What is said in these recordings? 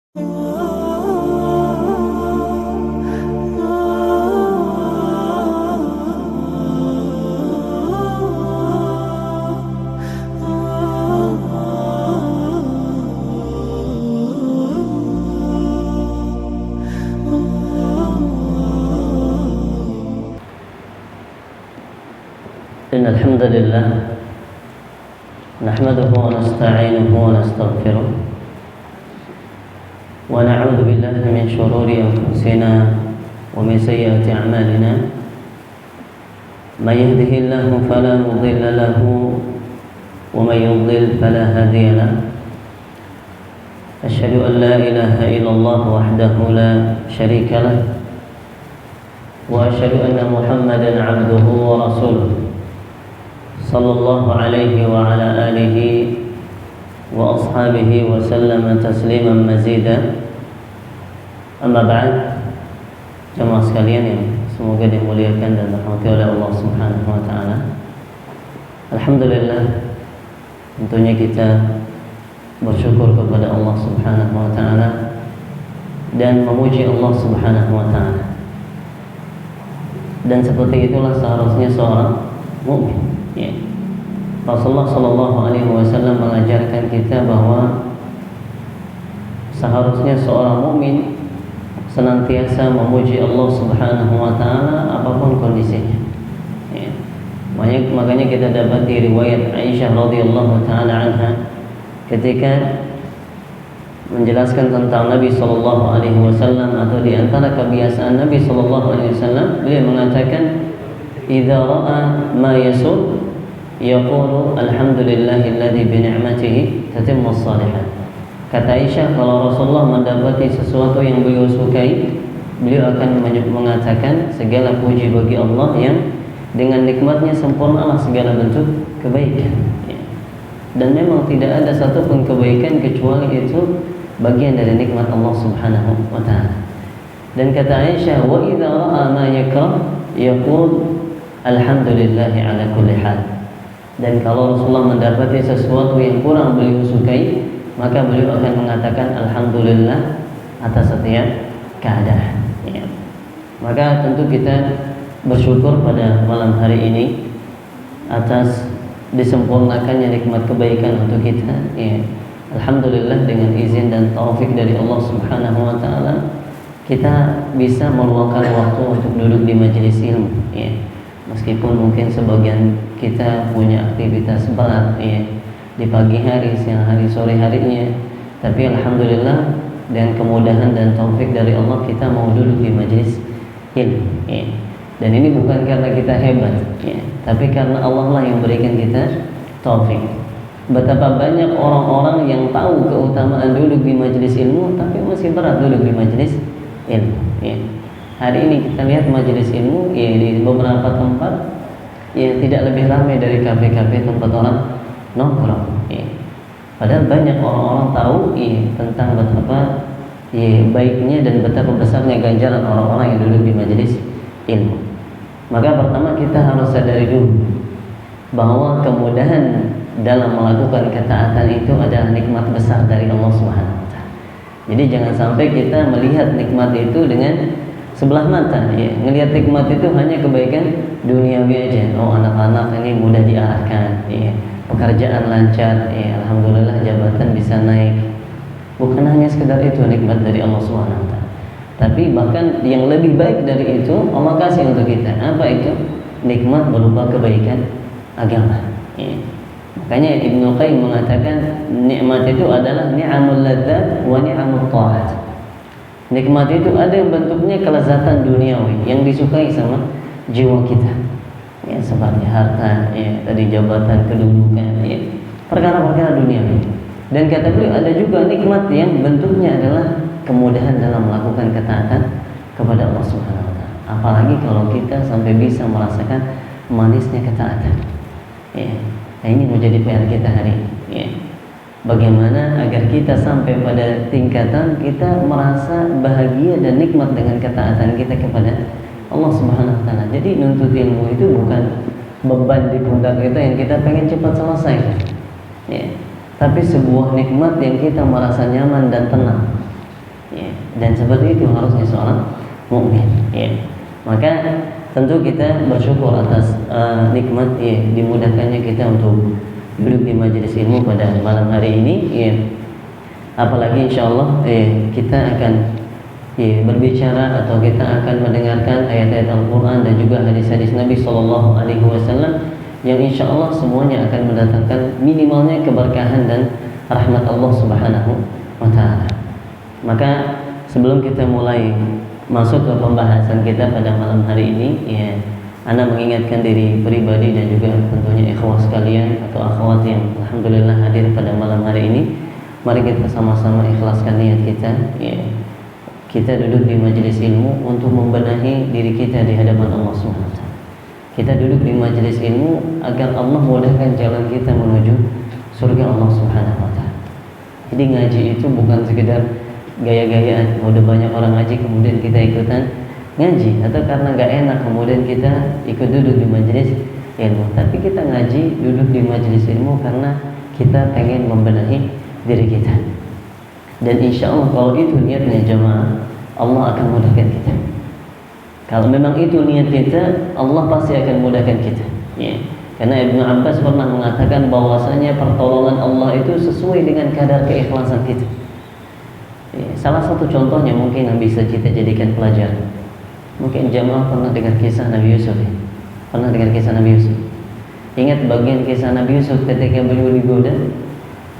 إن الحمد لله نحمده ونستعينه ونستغفره ونعوذ بالله من شرور أنفسنا ومن سيئات أعمالنا. من يهده الله فلا مضل له ومن يضلل فلا هادي له. أشهد أن لا إله إلا الله وحده لا شريك له وأشهد أن محمدا عبده ورسوله صلى الله عليه وعلى آله وأصحابه وسلم تسليما مزيدا. Amma ba'd, jemaah sekalian yang semoga dimuliakan dan dirahmati oleh Allah Subhanahu wa taala. Alhamdulillah, tentunya kita bersyukur kepada Allah Subhanahu wa taala dan memuji Allah Subhanahu wa taala. Dan seperti itulah seharusnya seorang mukmin. Ya. Rasulullah sallallahu alaihi wasallam mengajarkan kita bahwa seharusnya seorang mukmin senantiasa memuji Allah Subhanahu wa taala apapun kondisinya. Ya. Makanya kita dapat di riwayat Aisyah radhiyallahu taala anha ketika menjelaskan tentang Nabi sallallahu alaihi wasallam, atau di antara kebiasaan Nabi sallallahu alaihi wasallam, beliau mengatakan idza ra'a ma yasur yaqulu alhamdulillahilladzi bi ni'matihi tatimmu shalihat. Kata Aisyah, kalau Rasulullah mendapati sesuatu yang beliau sukai, beliau akan mengatakan segala puji bagi Allah yang dengan nikmatnya sempurnalah segala bentuk kebaikan. Dan memang tidak ada satupun kebaikan kecuali itu bagian dari nikmat Allah Subhanahu wa taala. Dan kata Aisyah, wa idza ra'a ma yakrah yaqul alhamdulillahi ala kulli hal. Dan kalau Rasulullah mendapati sesuatu yang kurang beliau sukai, maka beliau akan mengatakan alhamdulillah atas setiap keadaan. Ya. Maka tentu kita bersyukur pada malam hari ini atas disempurnakannya nikmat kebaikan untuk kita. Ya. Alhamdulillah, dengan izin dan taufik dari Allah Subhanahu wa taala, kita bisa meluangkan waktu untuk duduk di majelis ilmu. Ya. Meskipun mungkin sebagian kita punya aktivitas berat, ya, di pagi hari, siang hari, sore harinya, tapi alhamdulillah dengan kemudahan dan taufik dari Allah kita mau duduk di majelis ilmu. Ya. Dan ini bukan karena kita hebat, ya, tapi karena Allah lah yang berikan kita taufik. Betapa banyak orang-orang yang tahu keutamaan duduk di majelis ilmu, tapi masih berat duduk di majelis ilmu. Ya. Hari ini kita lihat majelis ilmu, ya, di beberapa tempat, ya, tidak lebih ramai dari kafe-kafe tempat orang nongkrong. Ya. Padahal banyak orang-orang tahu, ya, tentang betapa, ya, baiknya dan betapa besarnya ganjaran orang-orang yang duduk di majelis ilmu. Maka pertama kita harus sadari dulu bahwa kemudahan dalam melakukan ketaatan itu adalah nikmat besar dari Allah Subhanahu wa taala. Jadi jangan sampai kita melihat nikmat itu dengan sebelah mata, ya. Ngelihat nikmat itu hanya kebaikan duniawi aja. Oh, anak-anak ini mudah diarahkan, ya. Pekerjaan lancar, ya, alhamdulillah jabatan bisa naik. Bukan hanya sekedar itu nikmat dari Allah Subhanahu wa taala. Tapi bahkan yang lebih baik dari itu Allah kasih untuk kita. Apa itu? Nikmat berupa kebaikan agama. Ya. Makanya Ibnu Qayyim mengatakan nikmat itu adalah ni'amul ladzat wa ni'amut ta'at. Nikmat itu ada yang bentuknya kelezatan duniawi yang disukai sama jiwa kita, ya, seperti harta, ya, tadi jabatan, kedudukan, ya, perkara-perkara duniawi. Dan kata beliau ada juga nikmat yang bentuknya adalah kemudahan dalam melakukan ketaatan kepada Allah Subhanahu wa taala. Apalagi kalau kita sampai bisa merasakan manisnya ketaatan. Ya. Nah, ini menjadi PR kita hari ini. Ya. Bagaimana agar kita sampai pada tingkatan kita merasa bahagia dan nikmat dengan ketaatan kita kepada Allah Subhanahu wa taala. Jadi nuntut ilmu itu bukan beban di pundak kita yang kita pengen cepat selesai. Ya. Tapi sebuah nikmat yang kita merasa nyaman dan tenang. ya. Dan seperti itu harusnya seorang mukmin, ya. Maka tentu kita bersyukur atas nikmat, ya, dimudahkannya kita untuk duduk di majelis ilmu pada malam hari ini, ya. Apalagi insyaallah kita akan berbicara atau kita akan mendengarkan ayat-ayat Al-Quran dan juga hadis-hadis Nabi Sallallahu Alaihi Wasallam yang insyaallah semuanya akan mendatangkan minimalnya keberkahan dan rahmat Allah Subhanahu wa Ta'ala. Maka sebelum kita mulai masuk ke pembahasan kita pada malam hari ini, ya, Ana mengingatkan diri pribadi dan juga tentunya ikhwah sekalian atau akhwat yang alhamdulillah hadir pada malam hari ini. Mari kita sama-sama ikhlaskan niat kita, ya. Kita duduk di majelis ilmu untuk membenahi diri kita di hadapan Allah Subhanahu wa Ta'ala. Kita duduk di majelis ilmu agar Allah mudahkan jalan kita menuju surga Allah Subhanahu wa Ta'ala. Jadi ngaji itu bukan sekedar gaya-gayaan, udah banyak orang ngaji kemudian kita ikutan ngaji, atau karena gak enak kemudian kita ikut duduk di majelis ilmu. Tapi kita ngaji, duduk di majelis ilmu karena kita pengen membenahi diri kita. Dan insya Allah kalau itu niatnya jemaah, Allah akan mudahkan kita. Kalau memang itu niat kita, Allah pasti akan mudahkan kita, ya. Karena Ibnu Abbas pernah mengatakan bahwasanya pertolongan Allah itu sesuai dengan kadar keikhlasan kita, ya. Salah satu contohnya mungkin yang bisa kita jadikan pelajaran, mungkin jemaah pernah dengar kisah Nabi Yusuf, ya? Pernah dengar kisah Nabi Yusuf? Ingat bagian kisah Nabi Yusuf ketika beliau digoda?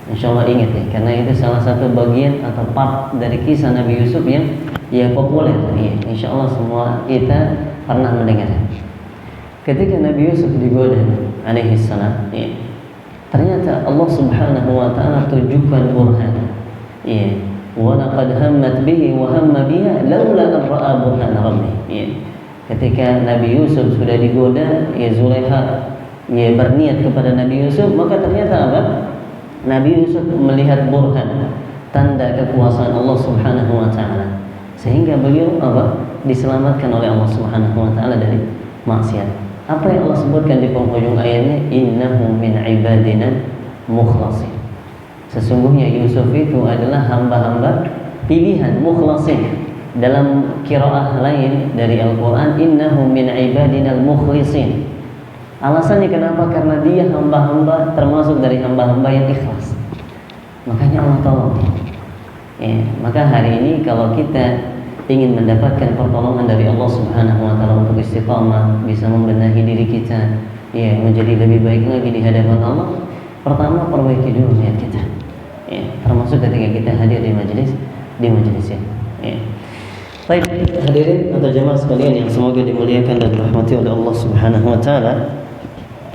Insya Allah ingat, ya, karena itu salah satu bagian atau part dari kisah Nabi Yusuf yang populer, ya. Insya Allah semua kita pernah mendengar. Ketika Nabi Yusuf digoda alaihi salam, ya, ternyata Allah Subhanahu wa Ta'ala tunjukkan burhan, ya. Wa laqad hammat bihi wa hamma biha laula an ra'a burhan rabbih, ya. Ketika Nabi Yusuf sudah digoda, ya, Zulaikha, ya, berniat kepada Nabi Yusuf, maka ternyata apa? Nabi Yusuf melihat burhan, tanda kekuasaan Allah Subhanahu wa Ta'ala, sehingga beliau apa? Diselamatkan oleh Allah Subhanahu wa Ta'ala dari maksiat. Apa yang Allah sebutkan di penghujung ayatnya? Innahu min ibadina mukhlasin. Sesungguhnya Yusuf itu adalah hamba-hamba pilihan, mukhlasin. Dalam qiraah lain dari Al-Quran, innahu min ibadina mukhlisin. Alasannya kenapa? Karena dia hamba-hamba, termasuk dari hamba-hamba yang ikhlas. Makanya Allah tolong, ya. Maka hari ini kalau kita ingin mendapatkan pertolongan dari Allah Subhanahu wa Ta'ala untuk istiqamah, bisa membenahi diri kita, ya, menjadi lebih baik lagi di hadapan Allah, pertama perbaiki dulu niat kita, ya, termasuk ketika kita hadir di majelis ya, ya. Baik, hadirin atau jemaah sekalian yang semoga dimuliakan dan dirahmati oleh Allah Subhanahu wa Ta'ala.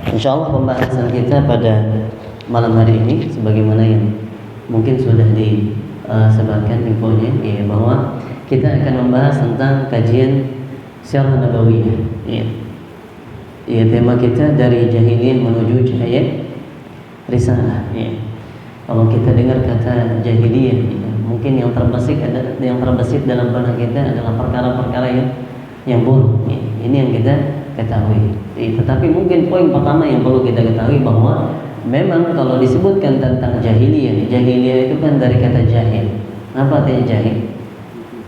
Insyaallah pembahasan kita pada malam hari ini sebagaimana yang mungkin sudah disebarkan infonya, ya, bahwa kita akan membahas tentang kajian Sirah Nabawiyah, ya. Ya, tema kita dari jahiliyah menuju cahaya risalah, ya. Kalau kita dengar kata jahiliyah, ya, mungkin yang terbesit dalam benak kita adalah perkara-perkara yang buruk, ya. Ini yang kita ketahui. Tetapi mungkin poin pertama yang perlu kita ketahui bahwa memang kalau disebutkan tentang jahiliyah itu kan dari kata jahil. Apa artinya jahil?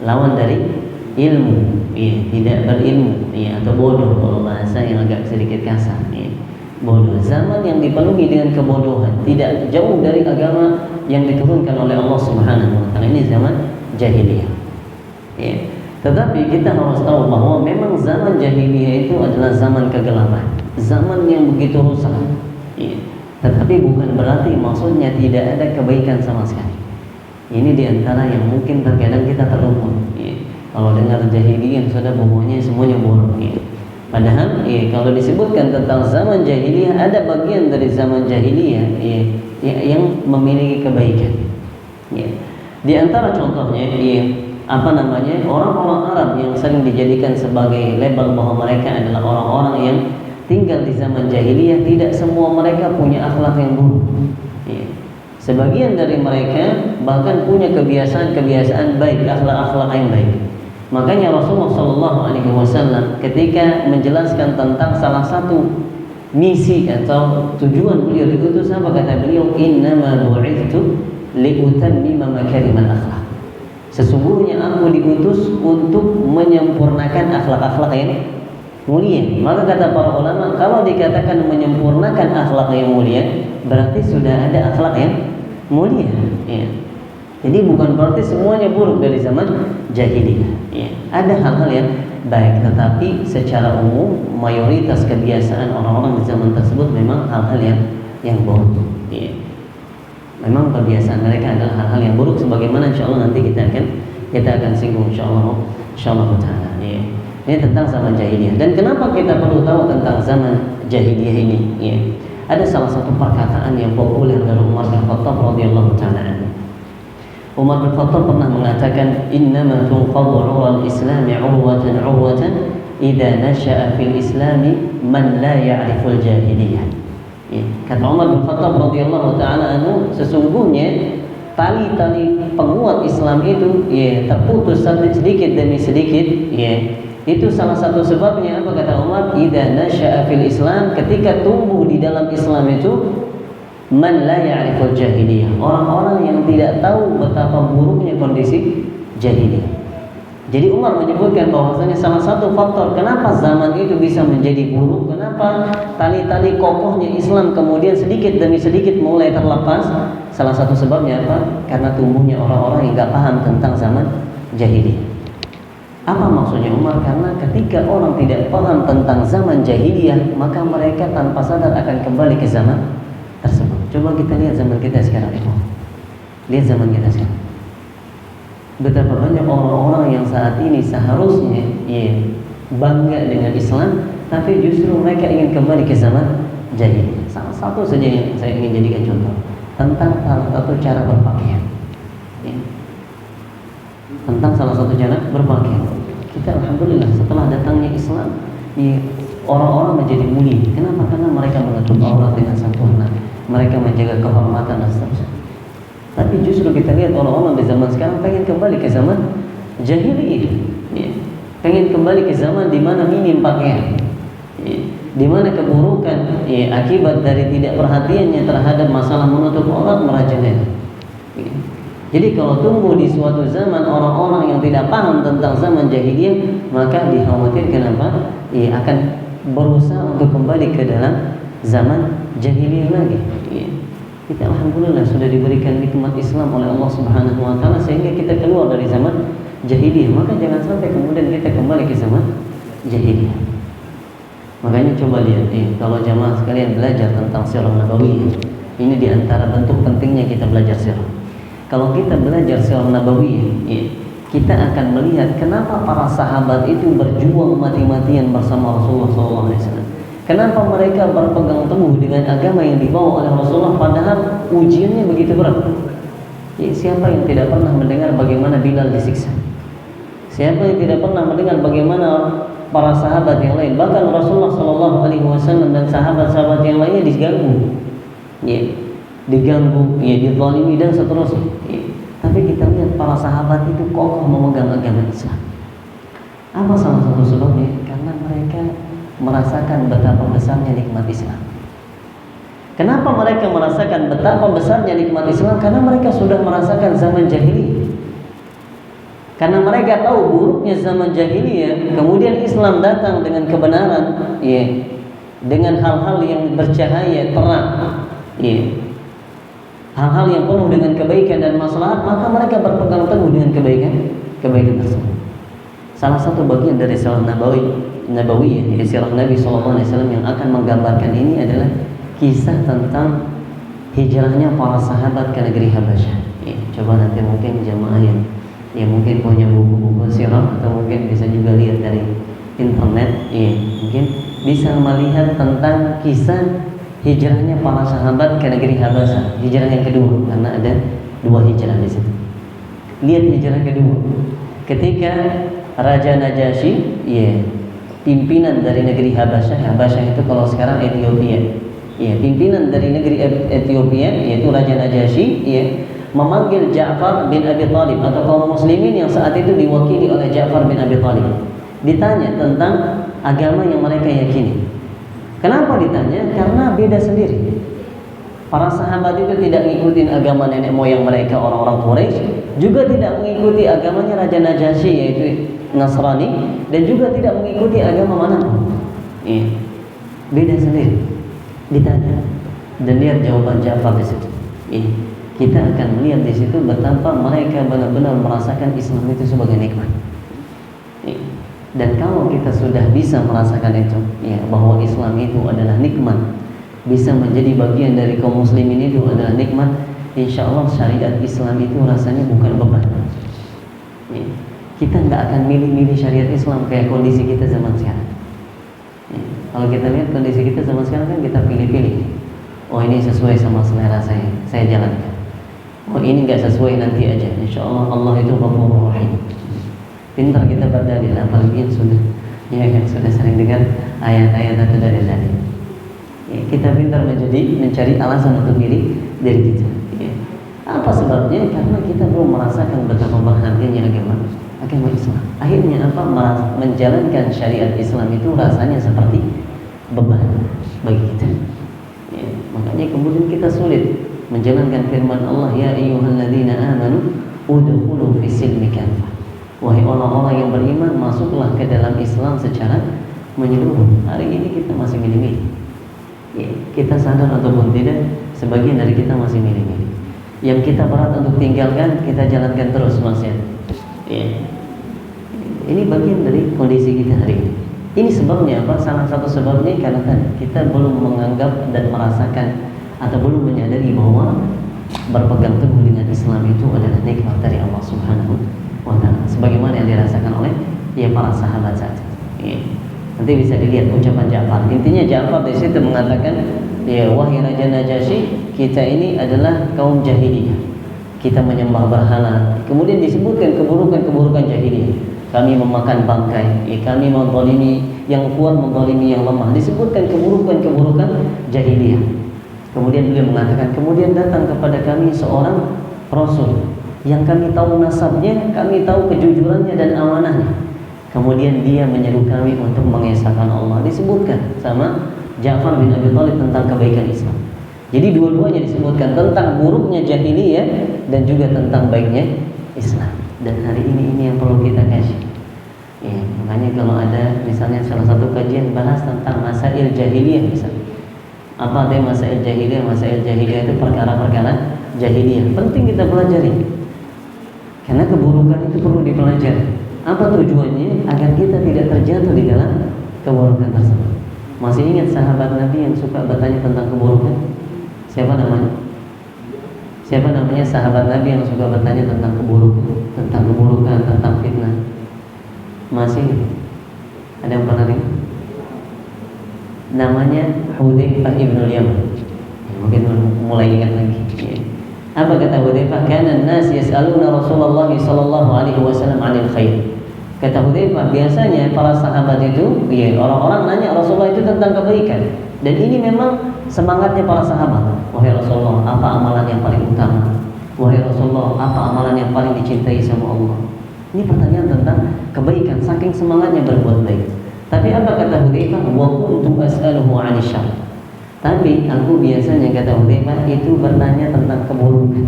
Lawan dari ilmu, ya, tidak berilmu, ya, atau bodoh kalau bahasa yang agak sedikit kasar, ya. Bodoh, zaman yang dipenuhi dengan kebodohan, tidak jauh dari agama yang diturunkan oleh Allah Subhanahu wa Ta'ala. Ini zaman jahiliyah, ya. Tetapi kita harus tahu bahwa memang zaman jahiliyah itu adalah zaman kegelapan, zaman yang begitu rusak, ya. Tetapi bukan berarti maksudnya tidak ada kebaikan sama sekali. Ini diantara yang mungkin terkadang kita terlupa, ya. Kalau dengar jahiliyah sudah pokoknya semuanya buruk, ya. Padahal, ya, kalau disebutkan tentang zaman jahiliyah, ada bagian dari zaman jahiliyah, ya, yang memiliki kebaikan, ya. Di antara contohnya, ya, orang-orang Arab yang sering dijadikan sebagai label bahwa mereka adalah orang-orang yang tinggal di zaman jahiliyah, tidak semua mereka punya akhlak yang buruk, ya. Sebagian dari mereka bahkan punya kebiasaan baik, akhlak yang baik. Makanya Rasulullah SAW ketika menjelaskan tentang salah satu misi atau tujuan beliau diutus, apa kata beliau? Innama bu'ithtu liutammima makarimal akhlaq. Sesungguhnya aku diutus untuk menyempurnakan akhlak-akhlak yang mulia. Maka kata para ulama, kalau dikatakan menyempurnakan akhlak yang mulia, berarti sudah ada akhlak yang mulia. Ya. Jadi bukan berarti semuanya buruk dari zaman jahiliyah. Ya. Ada hal-hal yang baik, tetapi secara umum mayoritas kebiasaan orang-orang di zaman tersebut memang hal-hal yang buruk. Ya. Memang kebiasaan mereka adalah hal-hal yang buruk, sebagaimana insyaallah nanti kita akan singgung insyaallah taala. Ya. Ini tentang zaman jahiliyah. Dan kenapa kita perlu tahu tentang zaman jahiliyah ini? Ya. Ada salah satu perkataan yang populer dari Umar bin Khattab radhiyallahu taala anhu. Umar bin Khattab pernah mengatakan, "Innama tunqadhu 'urwal Islami 'urwatan idza nasha'a fil Islami man la ya'riful jahiliyah." Ya. Kata Umar bin Khattab radhiyallahu taala anhu, sesungguhnya tali-tali penguat Islam itu ya terputus sedikit demi sedikit, ya. Itu salah satu sebabnya apa kata Umar? Idza nasha'a fil Islam, ketika tumbuh di dalam Islam itu man la ya'riful jahiliyah, orang-orang yang tidak tahu betapa buruknya kondisi jahiliyah. Jadi Umar menyebutkan bahwasanya salah satu faktor kenapa zaman itu bisa menjadi buruk, kenapa tali-tali kokohnya Islam kemudian sedikit demi sedikit mulai terlepas, salah satu sebabnya apa? Karena tumbuhnya orang-orang yang tidak paham tentang zaman jahiliyah. Apa maksudnya Umar? Karena ketika orang tidak paham tentang zaman jahiliyah, maka mereka tanpa sadar akan kembali ke zaman tersebut. Coba kita lihat zaman kita sekarang itu. Lihat zaman kita sekarang. Betapa banyak orang-orang yang saat ini seharusnya bangga dengan Islam, tapi justru mereka ingin kembali ke zaman jahiliyah. Salah satu saja yang saya ingin jadikan contoh tentang salah satu cara berpakaian. Ya. Tentang salah satu cara berpakaian. Kita alhamdulillah setelah datangnya Islam, orang-orang menjadi mulia. Kenapa? Karena mereka menutup aurat dengan sempurna, mereka menjaga kehormatan dan seterusnya. Tapi justru kita lihat orang-orang di zaman sekarang pengen kembali ke zaman jahiliyah, ya. Pengen kembali ke zaman di mana minim pakaian, ya. Di mana keburukan akibat dari tidak perhatiannya terhadap masalah menutup aurat merajalela. Ya. Jadi kalau tumbuh di suatu zaman orang-orang yang tidak paham tentang zaman jahiliyah, maka dikhawatirkan apa? Akan berusaha untuk kembali ke dalam zaman jahiliyah lagi. Ya. Kita alhamdulillah sudah diberikan nikmat Islam oleh Allah Subhanahu wa taala sehingga kita keluar dari zaman jahiliyah. Maka jangan sampai kemudian kita kembali ke zaman jahiliyah. Makanya coba lihat kalau jamaah sekalian belajar tentang sirah nabawiyah, ini di antara bentuk pentingnya kita belajar sirah. Kalau kita belajar sirah nabawiyah, kita akan melihat kenapa para sahabat itu berjuang mati-matian bersama Rasulullah SAW. Kenapa mereka berpegang teguh dengan agama yang dibawa oleh Rasulullah padahal ujiannya begitu berat. Siapa yang tidak pernah mendengar bagaimana Bilal disiksa? Siapa yang tidak pernah mendengar bagaimana para sahabat yang lain, bahkan Rasulullah SAW dan sahabat-sahabat yang lainnya diganggu, dizalimi dan seterusnya. Tapi kita lihat para sahabat itu kokoh memegang agama Islam. Apa salah satu sebabnya? Karena mereka merasakan betapa besarnya nikmat Islam. Kenapa mereka merasakan betapa besarnya nikmat Islam? Karena mereka sudah merasakan zaman jahiliyah. Karena mereka tahu buruknya zaman jahiliyah, kemudian Islam datang dengan kebenaran, dengan hal-hal yang bercahaya terang, hal-hal yang penuh dengan kebaikan dan maslahat, maka mereka berpegang teguh dengan kebaikan tersebut. Salah satu bagian dari sirah nabawiyah, sirah Nabi SAW yang akan menggambarkan ini adalah kisah tentang hijrahnya para sahabat ke negeri Habasyah. Coba nanti mungkin jamaah yang mungkin punya buku-buku sirah atau mungkin bisa juga lihat dari internet, mungkin bisa melihat tentang kisah hijrahnya para sahabat ke negeri Habasyah, hijrah yang kedua, karena ada dua hijrah di situ. Lihat hijrah kedua, ketika Raja Najasyi, pimpinan dari negeri Habasyah. Habasyah itu kalau sekarang Ethiopia. Pimpinan dari negeri Ethiopia yaitu Raja Najasyi, memanggil Ja'far bin Abi Thalib atau kaum muslimin yang saat itu diwakili oleh Ja'far bin Abi Thalib. Ditanya tentang agama yang mereka yakini. Kenapa ditanya? Karena beda sendiri. Para sahabat itu tidak mengikuti agama nenek moyang mereka orang-orang Quraisy, juga tidak mengikuti agamanya Raja Najasyi yaitu Nasrani, dan juga tidak mengikuti agama manapun. Iya. Beda sendiri. Ditanya dan lihat jawaban Ja'far di situ. Iya. Kita akan melihat di situ betapa mereka benar-benar merasakan Islam itu sebagai nikmat. Iya. Dan kalau kita sudah bisa merasakan itu, ya, bahwa Islam itu adalah nikmat, bisa menjadi bagian dari kaum muslimin itu adalah nikmat, insya Allah syariat Islam itu rasanya bukan beban. Ya. Kita nggak akan milih-milih syariat Islam kayak kondisi kita zaman sekarang. Ya. Kalau kita lihat kondisi kita zaman sekarang kan kita pilih-pilih. Oh ini sesuai sama selera saya jalankan. Oh ini nggak sesuai, nanti aja. Insya Allah Allah itu Ghafurur Rahim. Pintar kita berdalil, apalagi yang sudah sering dengar ayat-ayat atau dalil-dalil. Ya, kita pintar mencari alasan untuk diri kita. Ya. Apa sebabnya? Karena kita belum merasakan betapa berharganya agama Islam. Akhirnya apa? Menjalankan syariat Islam itu rasanya seperti beban bagi kita. Ya. Makanya kemudian kita sulit menjalankan firman Allah, ya ayyuhalladzina amanu udkhulu fis-silmi kaffah. Wahai orang-orang yang beriman, masuklah ke dalam Islam secara menyeluruh. Hari ini kita masih milih-milih. Ya, kita sadar ataupun tidak, sebagian dari kita masih milih-milih. Yang kita berat untuk tinggalkan, kita jalankan terus maksiat. Ya. Ini bagian dari kondisi kita hari ini. Ini sebabnya apa? Salah satu sebabnya karena kita belum menganggap dan merasakan atau belum menyadari bahwa berpegang teguh dengan Islam itu adalah nikmat dari Allah Subhanahu wa Ta'ala, sebagaimana yang dirasakan oleh para sahabat saja. Ya. Nanti bisa dilihat ucapan Ja'far. Intinya Ja'far di situ mengatakan, ya wahai Raja Najasyi, kita ini adalah kaum jahiliyah. Kita menyembah berhala. Kemudian disebutkan keburukan-keburukan jahiliyah. Kami memakan bangkai, kami menzalimi yang kuat, menzalimi yang lemah. Disebutkan keburukan-keburukan jahiliyah. Kemudian beliau mengatakan, kemudian datang kepada kami seorang Rasul yang kami tahu nasabnya, kami tahu kejujurannya dan amanahnya. Kemudian dia menyeru kami untuk mengesahkan Allah. Disebutkan sama Ja'far bin Abi Thalib tentang kebaikan Islam. Jadi dua-duanya disebutkan tentang buruknya jahiliyah dan juga tentang baiknya Islam. Dan hari ini yang perlu kita kasih. Ya, makanya kalau ada misalnya salah satu kajian bahas tentang masail jahiliyah misalnya. Apa artinya masail jahiliyah? Masail jahiliyah itu perkara-perkara jahiliyah. Penting kita pelajari. Karena keburukan itu perlu dipelajari. Apa tujuannya? Agar kita tidak terjatuh di dalam keburukan tersebut. Masih ingat sahabat Nabi yang suka bertanya tentang keburukan? Siapa namanya? Siapa namanya sahabat Nabi yang suka bertanya tentang keburukan, tentang fitnah? Masih ada yang pernah dengar? Namanya Hudzaifah ibn Yaman. Mungkin mulai ingat lagi. Apa kata Hudzaifah? Kana an-nas yas'aluna Rasulullah sallallahu alaihi wasallam 'anil khair. Kata Hudzaifah, biasanya para sahabat itu, orang-orang nanya Rasulullah itu tentang kebaikan. Dan ini memang semangatnya para sahabat. Wahai Rasulullah, apa amalan yang paling utama? Wahai Rasulullah, apa amalan yang paling dicintai sama Allah? Ini pertanyaan tentang kebaikan, saking semangatnya berbuat baik. Tapi apa kata Hudzaifah? Wa kuntu as'aluhu 'anil syarr. Tapi aku biasanya, kata Hudzaifah, itu bertanya tentang keburukan.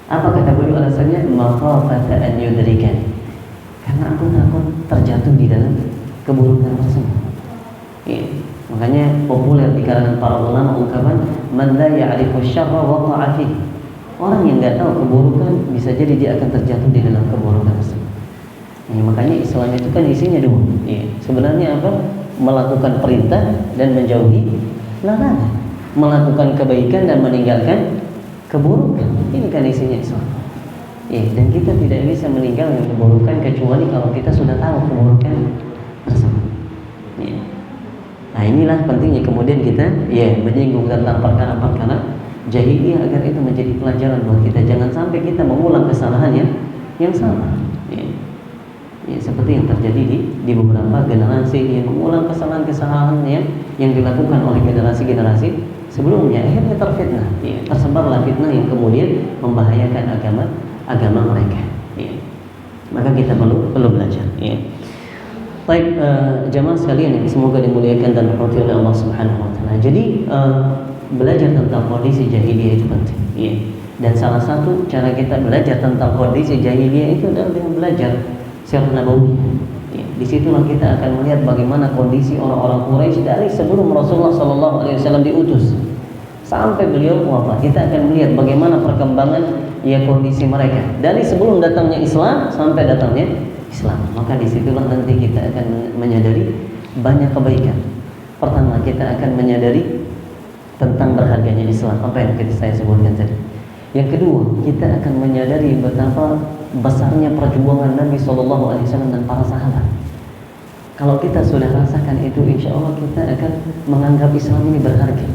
Apa kata beliau alasannya? Makhafata an yudrikani. Karena aku takut terjatuh di dalam keburukan tersebut. Ya. Makanya populer di kalangan para ulama ungkapan man la ya'rifu syarra waqa'a fihi. Orang yang enggak tahu keburukan bisa jadi dia akan terjatuh di dalam keburukan tersebut. Ya, makanya Islam itu kan isinya dua. Ya. Sebenarnya apa? Melakukan perintah dan menjauhi larangan. Melakukan kebaikan dan meninggalkan keburukan. Ini kan isinya Islam. Ya, dan kita tidak bisa meninggalkan keburukan kecuali kalau kita sudah tahu keburukan tersebut. Ya. Nah inilah pentingnya kemudian kita menyinggung tentang perkara-perkara jahiliyah agar itu menjadi pelajaran buat kita. Jangan sampai kita mengulang kesalahan yang sama. Ya. Ya, seperti yang terjadi di beberapa generasi yang mengulang kesalahan-kesalahan yang dilakukan oleh generasi-generasi sebelumnya, akhirnya terfitnah. Ya. Tersebarlah fitnah yang kemudian membahayakan agama mereka. Ya. Maka kita perlu belajar. Ya. Baik, jamaah sekalian yang semoga dimuliakan dan dirahmati oleh Allah Subhanahu wa taala. Jadi belajar tentang kondisi jahiliyah itu penting. Ya. Dan salah satu cara kita belajar tentang kondisi jahiliyah itu adalah dengan belajar sirah nabawiyah. Ya. Disitulah kita akan melihat bagaimana kondisi orang-orang Quraisy dari sebelum Rasulullah SAW diutus sampai beliau wafat. Kita akan melihat bagaimana perkembangan kondisi mereka dari sebelum datangnya Islam sampai datangnya Islam. Maka disitulah nanti kita akan menyadari banyak kebaikan. Pertama, kita akan menyadari tentang berharganya Islam, apa yang saya sebutkan tadi. Yang kedua, kita akan menyadari betapa besarnya perjuangan Nabi SAW dan para sahabat. Kalau kita sudah rasakan itu, insya Allah kita akan menganggap Islam ini berharga.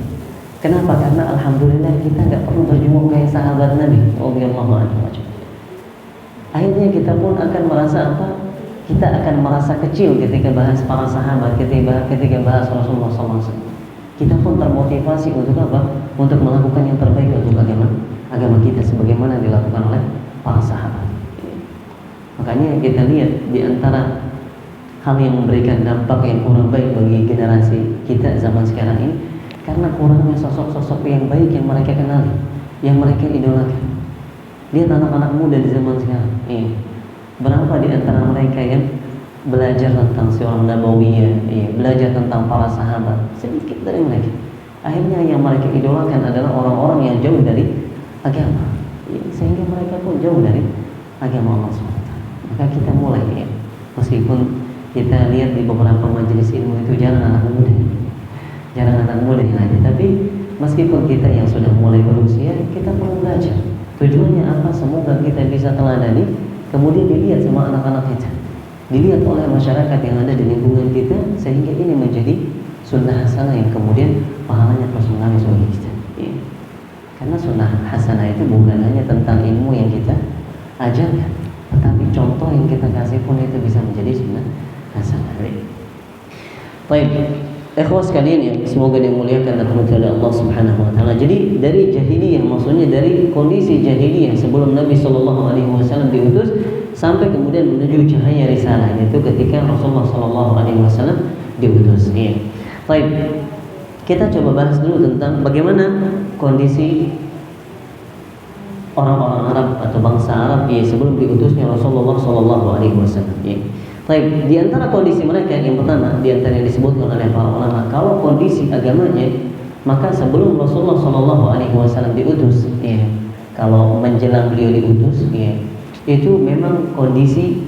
Kenapa? Karena alhamdulillah kita nggak perlu berjuang kayak sahabat Nabi radhiyallahu anhu. Akhirnya kita pun akan merasa apa? Kita akan merasa kecil ketika bahas para sahabat, ketika bahas Rasulullah SAW. Kita pun termotivasi untuk apa? Untuk melakukan yang terbaik untuk agama kita sebagaimana dilakukan oleh para sahabat. Makanya kita lihat di antara hal yang memberikan dampak yang kurang baik bagi generasi kita zaman sekarang ini karena kurangnya sosok-sosok yang baik yang mereka kenali, yang mereka idolakan. Lihat anak-anak muda di zaman sekarang. Berapa di antara mereka yang belajar tentang sirah nabawiyah, belajar tentang para sahabat? Sedikit dari mereka. Akhirnya yang mereka idolakan adalah orang-orang yang jauh dari agama, sehingga mereka pun jauh dari agama Allah SWT. Maka kita mulai, meskipun kita lihat di beberapa majelis ilmu itu jarang anak muda yang ada, tapi meskipun kita yang sudah mulai berusia, kita perlu belajar. Tujuannya apa? Semoga kita bisa teladani, kemudian dilihat sama anak-anak kita, dilihat oleh masyarakat yang ada di lingkungan kita, sehingga ini menjadi sunnah hasanah yang kemudian pahalanya terus mengalir bagi kita. Karena sunnah hasanah itu bukan hanya tentang ilmu yang kita ajarkan, tetapi contoh yang kita kasih pun itu bisa menjadi sunnah hasanah. Baik, ikhwas sekalian yang semoga dimuliakan dan dirahmati oleh Allah Subhanahu wa taala. Jadi dari jahiliyah, maksudnya dari kondisi jahiliyah sebelum Nabi sallallahu alaihi wasallam diutus sampai kemudian menuju cahaya risalah, yaitu ketika Rasulullah sallallahu alaihi wasallam diutus. Baik, kita coba bahas dulu tentang bagaimana kondisi orang-orang Arab atau bangsa Arab sebelum diutusnya Rasulullah sallallahu alaihi wasallam. Baik, di antara kondisi mereka yang pertama, di antara yang disebutkan oleh para ulama, kalau kondisi agamanya, maka sebelum Rasulullah sallallahu alaihi wasallam diutus, kalau menjelang beliau diutus, itu memang kondisi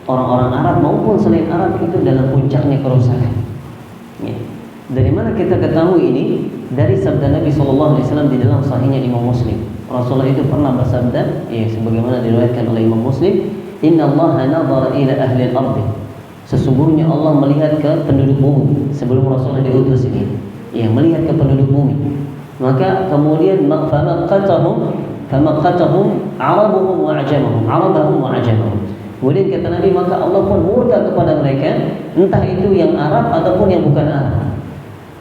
orang-orang Arab maupun selain Arab itu dalam puncaknya kerusakan. Dari mana kita ketahui ini? Dari sabda Nabi SAW di dalam sahihnya Imam Muslim. Rasulullah itu pernah bersabda, sebagaimana diriwayatkan oleh Imam Muslim, Inna Allah nadhara ila ahli al-ardi. Sesungguhnya Allah melihat ke penduduk bumi sebelum Rasulullah diutus ini. Melihat ke penduduk bumi. Maka kemudian famaqatahum arabuhum wa ajamahum. Kemudian kata Nabi, maka Allah pun murka kepada mereka, entah itu yang Arab ataupun yang bukan Arab.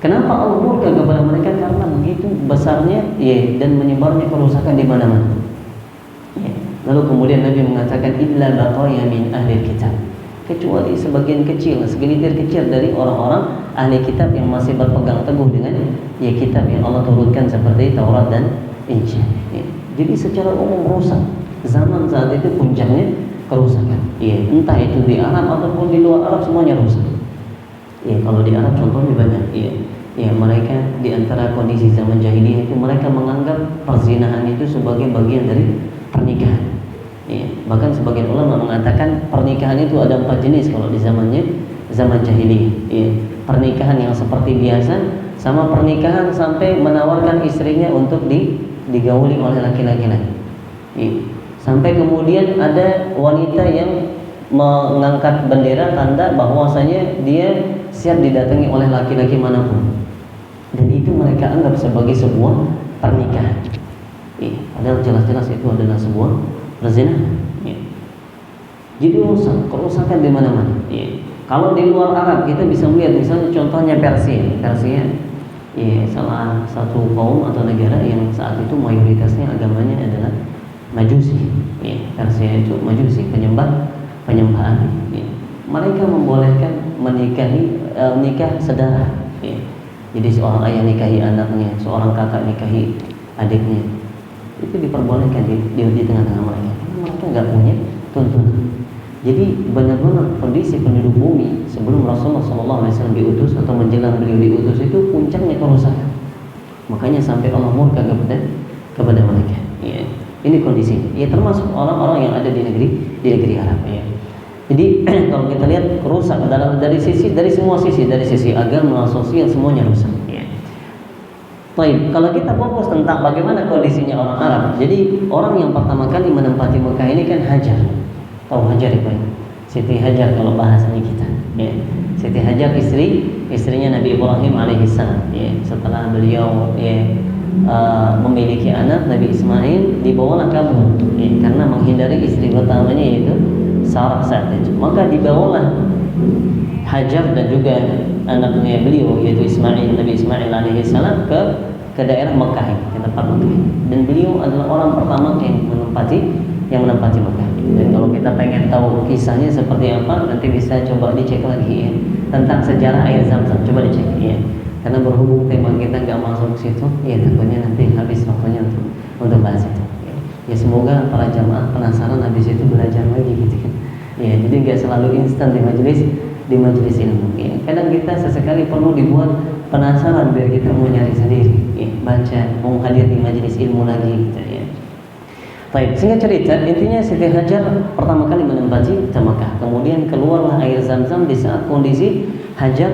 Kenapa Allah murka kepada mereka? Karena begitu besarnya dan menyebarnya kerusakan di mana-mana. Lalu kemudian Nabi mengatakan illa baqaya min ahli kitab, kecuali sebagian kecil, segelintir kecil dari orang-orang ahli kitab yang masih berpegang teguh dengan kitab yang Allah turunkan seperti Taurat dan Injil. Jadi secara umum rusak. Zaman saat itu puncaknya kerusakan. Entah itu di Arab ataupun di luar Arab, semuanya rusak. Kalau di Arab contohnya banyak. Mereka di antara kondisi zaman jahiliyah itu mereka menganggap perzinahan itu sebagai bagian dari pernikahan. Bahkan sebagian ulama mengatakan pernikahan itu ada 4 jenis kalau di zaman jahiliyah. Pernikahan yang seperti biasa, sama pernikahan sampai menawarkan istrinya untuk digauli oleh laki-laki lain. Sampai kemudian ada wanita yang mengangkat bendera tanda bahwasanya dia siap didatangi oleh laki-laki manapun. Dan itu mereka anggap sebagai sebuah pernikahan. Padahal jelas-jelas itu adalah sebuah perzinahan. Jadi kerusakan di mana-mana. Kalau di luar Arab kita bisa melihat misalnya contohnya Persia. Salah satu kaum atau negara yang saat itu mayoritasnya agamanya adalah Majusi. Persia itu Majusi, penyembahan. Mereka membolehkan nikah sedara. Jadi seorang ayah nikahi anaknya, seorang kakak nikahi adiknya, itu diperbolehkan di tengah-tengah mereka, karena mereka nggak punya tuntunan. Jadi benar-benar kondisi penduduk bumi sebelum Rasulullah SAW diutus atau menjelang beliau diutus itu puncaknya kerusakan. Makanya sampai Allah murka kepada mereka. Ya. Ini kondisinya. Ya, termasuk orang-orang yang ada di negeri Arab. Ya. Jadi kalau kita lihat rusak dari semua sisi, dari sisi agama, sosial, semuanya rusak. Ya. Baik, kalau kita fokus tentang bagaimana kondisinya orang Arab. Jadi orang yang pertama kali menempati Mekah ini kan Hajar. Tahu Hajar itu? Siti Hajar kalau bahasanya kita. Ya. Siti Hajar istrinya Nabi Ibrahim alaihissalam. Ya. Setelah beliau memiliki anak Nabi Ismail, dibawalah kabur ya, karena menghindari istri pertamanya yaitu Sarah saat itu. Maka dibawalah Hajar dan juga anaknya beliau yaitu Nabi Ismail alaihissalam ke daerah Mekah, ke tempat Mekah. Dan beliau adalah orang pertama yang menempati Mekah. Dan kalau kita pengen tahu kisahnya seperti apa, nanti bisa coba dicek lagi ya, tentang sejarah air Zam-Zam. Coba dicek ya. Karena berhubung tema kita nggak masuk ke situ, ya takutnya nanti habis waktunya untuk bahas itu. Ya semoga para jamaah penasaran habis itu belajar lagi gitu kan. Ya jadi nggak selalu instan di majelis ilmu. Ya, kadang kita sesekali perlu dibuat penasaran biar kita mau nyari sendiri, ya, baca, mau hadir di majelis ilmu lagi gitu ya. Baik, singkat cerita, intinya Siti Hajar pertama kali menempati Mekah. Kemudian keluarlah air Zam-Zam di saat kondisi Hajar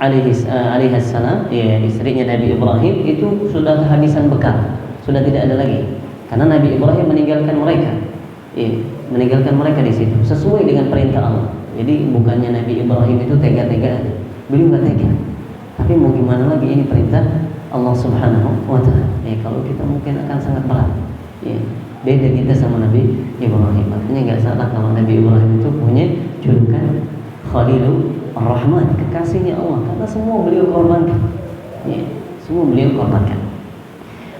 alaihissalam, ya, istrinya Nabi Ibrahim itu sudah kehabisan bekal, sudah tidak ada lagi. Karena Nabi Ibrahim meninggalkan mereka di situ sesuai dengan perintah Allah. Jadi bukannya Nabi Ibrahim itu tega-tega, beliau nggak tega. Tapi mau gimana lagi, ini perintah Allah Subhanahu wa Ta'ala. Kalau kita mungkin akan sangat berat. Ya. Beda kita sama Nabi Ibrahim. Artinya nggak salah kalau Nabi Ibrahim itu punya julukan Khalilur Rahman, kekasihnya Allah, karena semua beliau korbankan. Ya, semua beliau korbankan.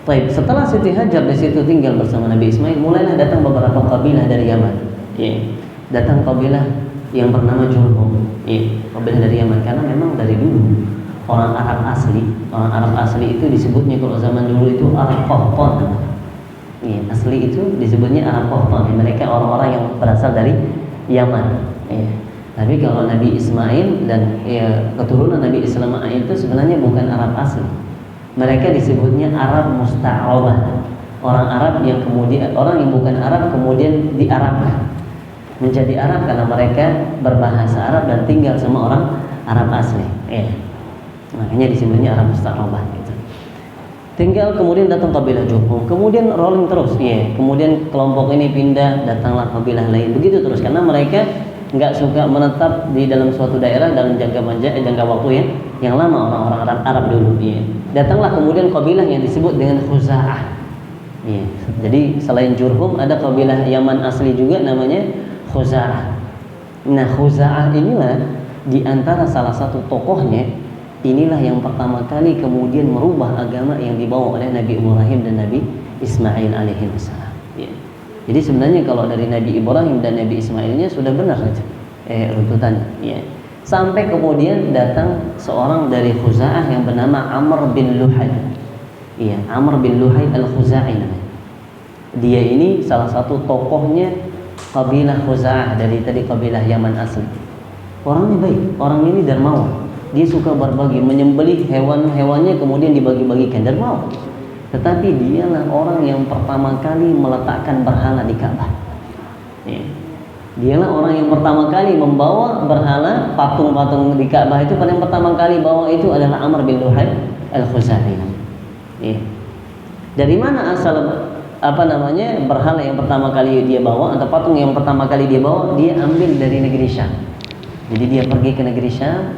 Baik, setelah Siti Hajar di situ tinggal bersama Nabi Ismail, mulailah datang beberapa kabilah dari Yaman. Ya, datang kabilah yang bernama Jurhum. Ya, kabilah dari Yaman, karena memang dari dulu orang Arab asli itu disebutnya kalau zaman dulu itu Arab Qahtan. Ya, asli itu disebutnya Arab Qahtan. Mereka orang-orang yang berasal dari Yaman. Ya. Tapi kalau Nabi Ismail dan keturunan Nabi Ismail itu sebenarnya bukan Arab asli. Mereka disebutnya Arab Musta'arabah. Orang Arab yang bukan Arab kemudian diarabkan menjadi Arab karena mereka berbahasa Arab dan tinggal sama orang Arab asli. Ya. Makanya disebutnya Arab Musta'arabah gitu. Tinggal kemudian datang kabilah Jurhum, kemudian rolling terus, ya. Kemudian kelompok ini pindah, datanglah kabilah lain, begitu terus karena mereka nggak suka menetap di dalam suatu daerah dalam jangka waktu yang lama, orang-orang Arab dulu. Ya. Datanglah kemudian kabilah yang disebut dengan Khuza'ah. Ya. Jadi selain Jurhum ada kabilah Yaman asli juga namanya Khuza'ah. Nah Khuza'ah inilah di antara salah satu tokohnya. Inilah yang pertama kali kemudian merubah agama yang dibawa oleh Nabi Ibrahim dan Nabi Ismail alaihissalam. Ya. Jadi sebenarnya kalau dari Nabi Ibrahim dan Nabi Ismailnya sudah benar saja runtutannya. Ya. Sampai kemudian datang seorang dari Khuza'ah yang bernama Amr bin Luhay. Iya, Amr bin Luhay al-Khuza'i namanya. Dia ini salah satu tokohnya kabilah Khuza'ah dari tadi kabilah Yaman asli. Orangnya baik, orang ini dermawan. Dia suka berbagi, menyembelih hewan-hewannya kemudian dibagi-bagikan, dermawan. Tetapi dialah orang yang pertama kali meletakkan berhala di Ka'bah. Ya. Dialah orang yang pertama kali membawa berhala, patung-patung di Ka'bah itu. Pada yang pertama kali bawa itu adalah Amr bin Luhay al-Khuza'i. Ya. Dari mana asal berhala yang pertama kali dia bawa atau patung yang pertama kali dia bawa? Dia ambil dari negeri Syam. Jadi dia pergi ke negeri Syam,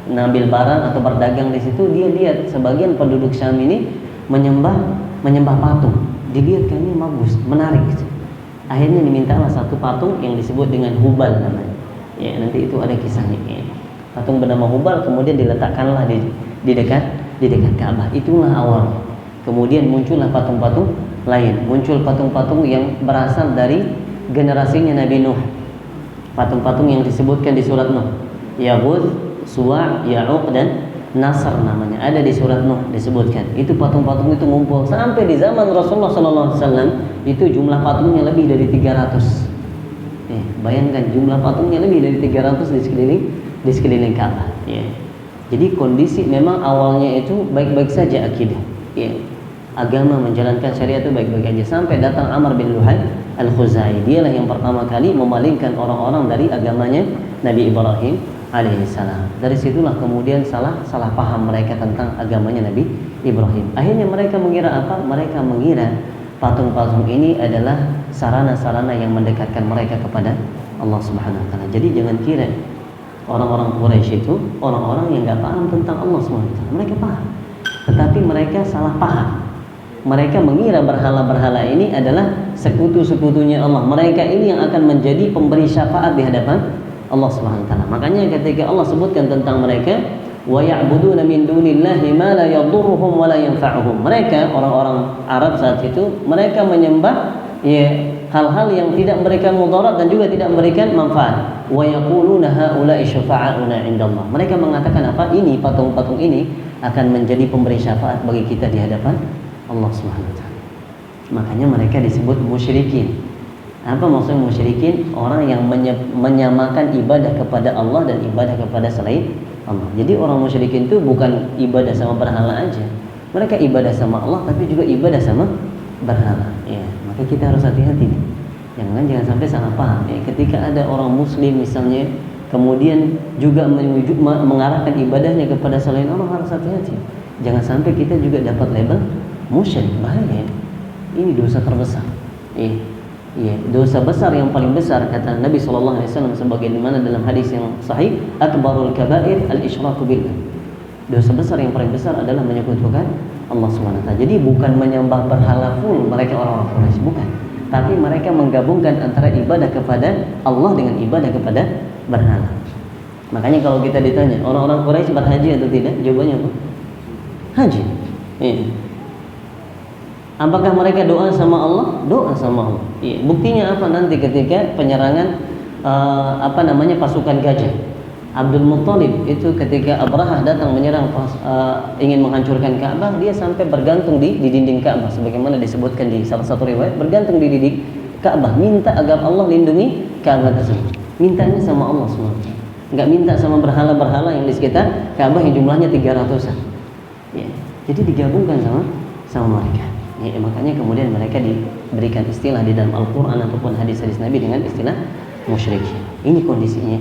ngambil barang atau berdagang di situ. Dia lihat sebagian penduduk Syam ini menyembah patung. Dilihat kan ini bagus, menarik. Akhirnya dimintalah satu patung yang disebut dengan Hubal namanya. Ya, nanti itu ada kisahnya. Ya. Patung bernama Hubal kemudian diletakkanlah di dekat Ka'bah. Itulah awal. Kemudian muncullah patung-patung lain. Muncul patung-patung yang berasal dari generasinya Nabi Nuh. Patung-patung yang disebutkan di surat Nuh. Yaghuz, Suwa', Ya'uq dan Nasr namanya, ada di surat Nuh disebutkan. Itu patung-patung itu ngumpul sampai di zaman Rasulullah SAW, itu jumlah patungnya lebih dari 300. Bayangkan jumlah patungnya lebih dari 300 di sekeliling Ka'bah. Jadi kondisi memang awalnya itu baik-baik saja akidah. Agama menjalankan syariat itu baik-baik aja, sampai datang Amr bin Luhai Al-Khuzai. Dialah yang pertama kali memalingkan orang-orang dari agamanya Nabi Ibrahim alaihissalam. Dari situlah kemudian salah paham mereka tentang agamanya Nabi Ibrahim. Akhirnya mereka mengira apa? Mereka mengira patung-patung ini adalah sarana-sarana yang mendekatkan mereka kepada Allah Subhanahu wa taala. Jadi jangan kira orang-orang Quraisy itu orang-orang yang enggak paham tentang Allah Subhanahu wa taala. Mereka paham, tetapi mereka salah paham. Mereka mengira berhala-berhala ini adalah sekutu-sekutunya Allah. Mereka ini yang akan menjadi pemberi syafaat di hadapan Allah Subhanahu wa taala. Makanya ketika Allah sebutkan tentang mereka, wa ya'buduna min dunillahi ma la yadurruhum wa la yanfa'uhum. Mereka orang-orang Arab saat itu mereka menyembah hal-hal yang tidak memberikan mudarat dan juga tidak memberikan manfaat. Wa yaquluna haula'i syafa'auna 'indallah. Mereka mengatakan apa? Ini patung-patung ini akan menjadi pemberi syafaat bagi kita di hadapan Allah Subhanahu wa taala. Makanya mereka disebut musyrikin. Apa maksudnya musyrikin? Orang yang menyamakan ibadah kepada Allah dan ibadah kepada selain Allah. Jadi orang musyrikin itu bukan ibadah sama berhala aja. Mereka ibadah sama Allah tapi juga ibadah sama berhala. Maka kita harus hati-hati nih. Jangan sampai salah paham. Ketika ada orang muslim misalnya kemudian juga mengarahkan ibadahnya kepada selain Allah, harus hati-hati. Jangan sampai kita juga dapat label musyrik. Bahaya. Ini dosa terbesar. Dosa besar yang paling besar kata Nabi SAW sebagaimana dalam hadis yang sahih, akbarul kabair al-isyraku billah. Dosa besar yang paling besar adalah menyekutukan Allah SWT. Jadi bukan menyembah berhala full mereka orang-orang Quraisy, bukan. Tapi mereka menggabungkan antara ibadah kepada Allah dengan ibadah kepada berhala. Makanya kalau kita ditanya orang-orang Quraisy berhaji atau tidak, jawabannya apa? Haji. Apakah mereka doa sama Allah? Doa sama Allah. Buktinya apa? Nanti ketika penyerangan pasukan gajah, Abdul Muttalib itu ketika Abrahah datang menyerang ingin menghancurkan Ka'bah, dia sampai bergantung di dinding Ka'bah sebagaimana disebutkan di salah satu riwayat, bergantung di dinding Ka'bah minta agar Allah lindungi Ka'bah tersebut. Mintanya sama Allah semua. Enggak minta sama berhala-berhala yang di sekitar Ka'bah yang jumlahnya 300-an. Jadi digabungkan sama mereka. Makanya kemudian mereka diberikan istilah di dalam Al-Quran ataupun hadis-hadis Nabi dengan istilah musyrikin. Ini kondisinya.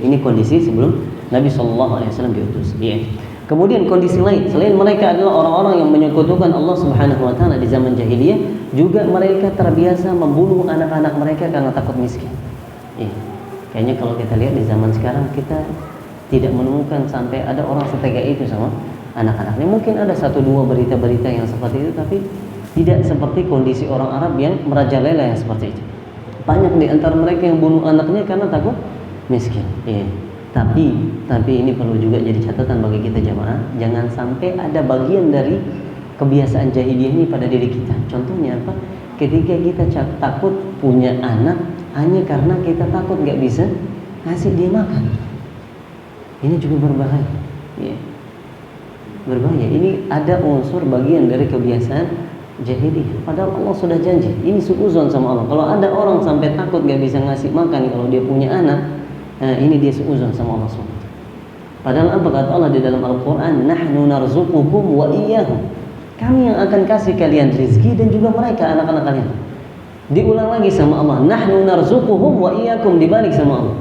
Ini kondisi sebelum Nabi SAW diutus. Kemudian kondisi lain selain mereka adalah orang-orang yang menyekutukan Allah Subhanahu wa taala di zaman jahiliyah, juga mereka terbiasa membunuh anak-anak mereka karena takut miskin. Kayaknya kalau kita lihat di zaman sekarang kita tidak menemukan sampai ada orang setega itu sama anak-anaknya. Mungkin ada 1-2 berita-berita yang seperti itu, tapi tidak seperti kondisi orang Arab yang merajalela yang seperti itu. Banyak di antara mereka yang bunuh anaknya karena takut miskin. Tapi ini perlu juga jadi catatan bagi kita jamaah. Jangan sampai ada bagian dari kebiasaan jahiliyah ini pada diri kita. Contohnya apa? Ketika kita takut punya anak hanya karena kita takut nggak bisa ngasih dia makan. Ini juga berbahaya. Berbahaya. Ini ada unsur bagian dari kebiasaan jahiliyah. Padahal Allah sudah janji. Ini suudzon sama Allah. Kalau ada orang sampai takut nggak bisa ngasih makan kalau dia punya anak, ini dia suudzon sama Allah SWT. Padahal apa kata Allah di dalam Al-Quran? Nahnu narzuqukum wa iyyahum. Kami yang akan kasih kalian rizki dan juga mereka anak-anak kalian. Diulang lagi sama Allah, nahnu narzuquhum wa iyyakum, dibalik sama Allah.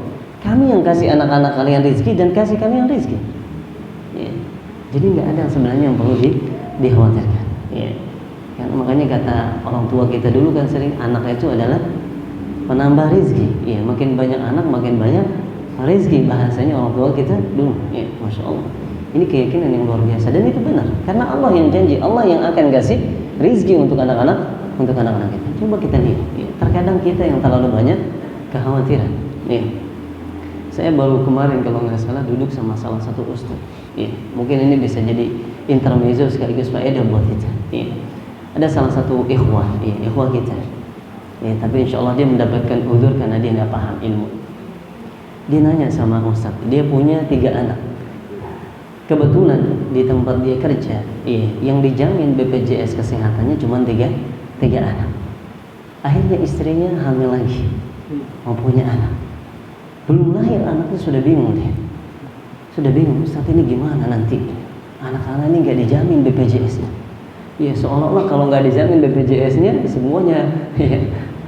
Kami yang kasih anak-anak kalian rizki dan kasih kalian rizki. Jadi nggak ada sebenarnya yang perlu dikhawatirkan. Kan makanya kata orang tua kita dulu kan sering, anak itu adalah penambah rizki. Makin banyak anak makin banyak rizki, bahasanya orang tua kita dulu. Masya Allah. Ini keyakinan yang luar biasa dan itu benar. Karena Allah yang janji, Allah yang akan kasih rizki untuk anak-anak kita. Coba kita lihat. Terkadang kita yang terlalu banyak kekhawatiran. Saya baru kemarin kalau nggak salah duduk sama salah satu ustaz. Mungkin ini bisa jadi intermezzo sekaligus faedah buat kita. Ada salah satu ikhwah kita. Tapi insya Allah dia mendapatkan uzur karena dia nggak paham ilmu. Dia nanya sama ustaz, dia punya 3 anak. kebetulan di tempat dia kerja, yang dijamin BPJS kesehatannya cuma tiga anak. Akhirnya istrinya hamil lagi, mau punya anak, belum lahir anaknya sudah bingung dia. Sudah bingung, Ustaz ini gimana nanti? Anak-anak ini nggak dijamin BPJS-nya. Ya seolah-olah kalau nggak dijamin BPJS-nya semuanya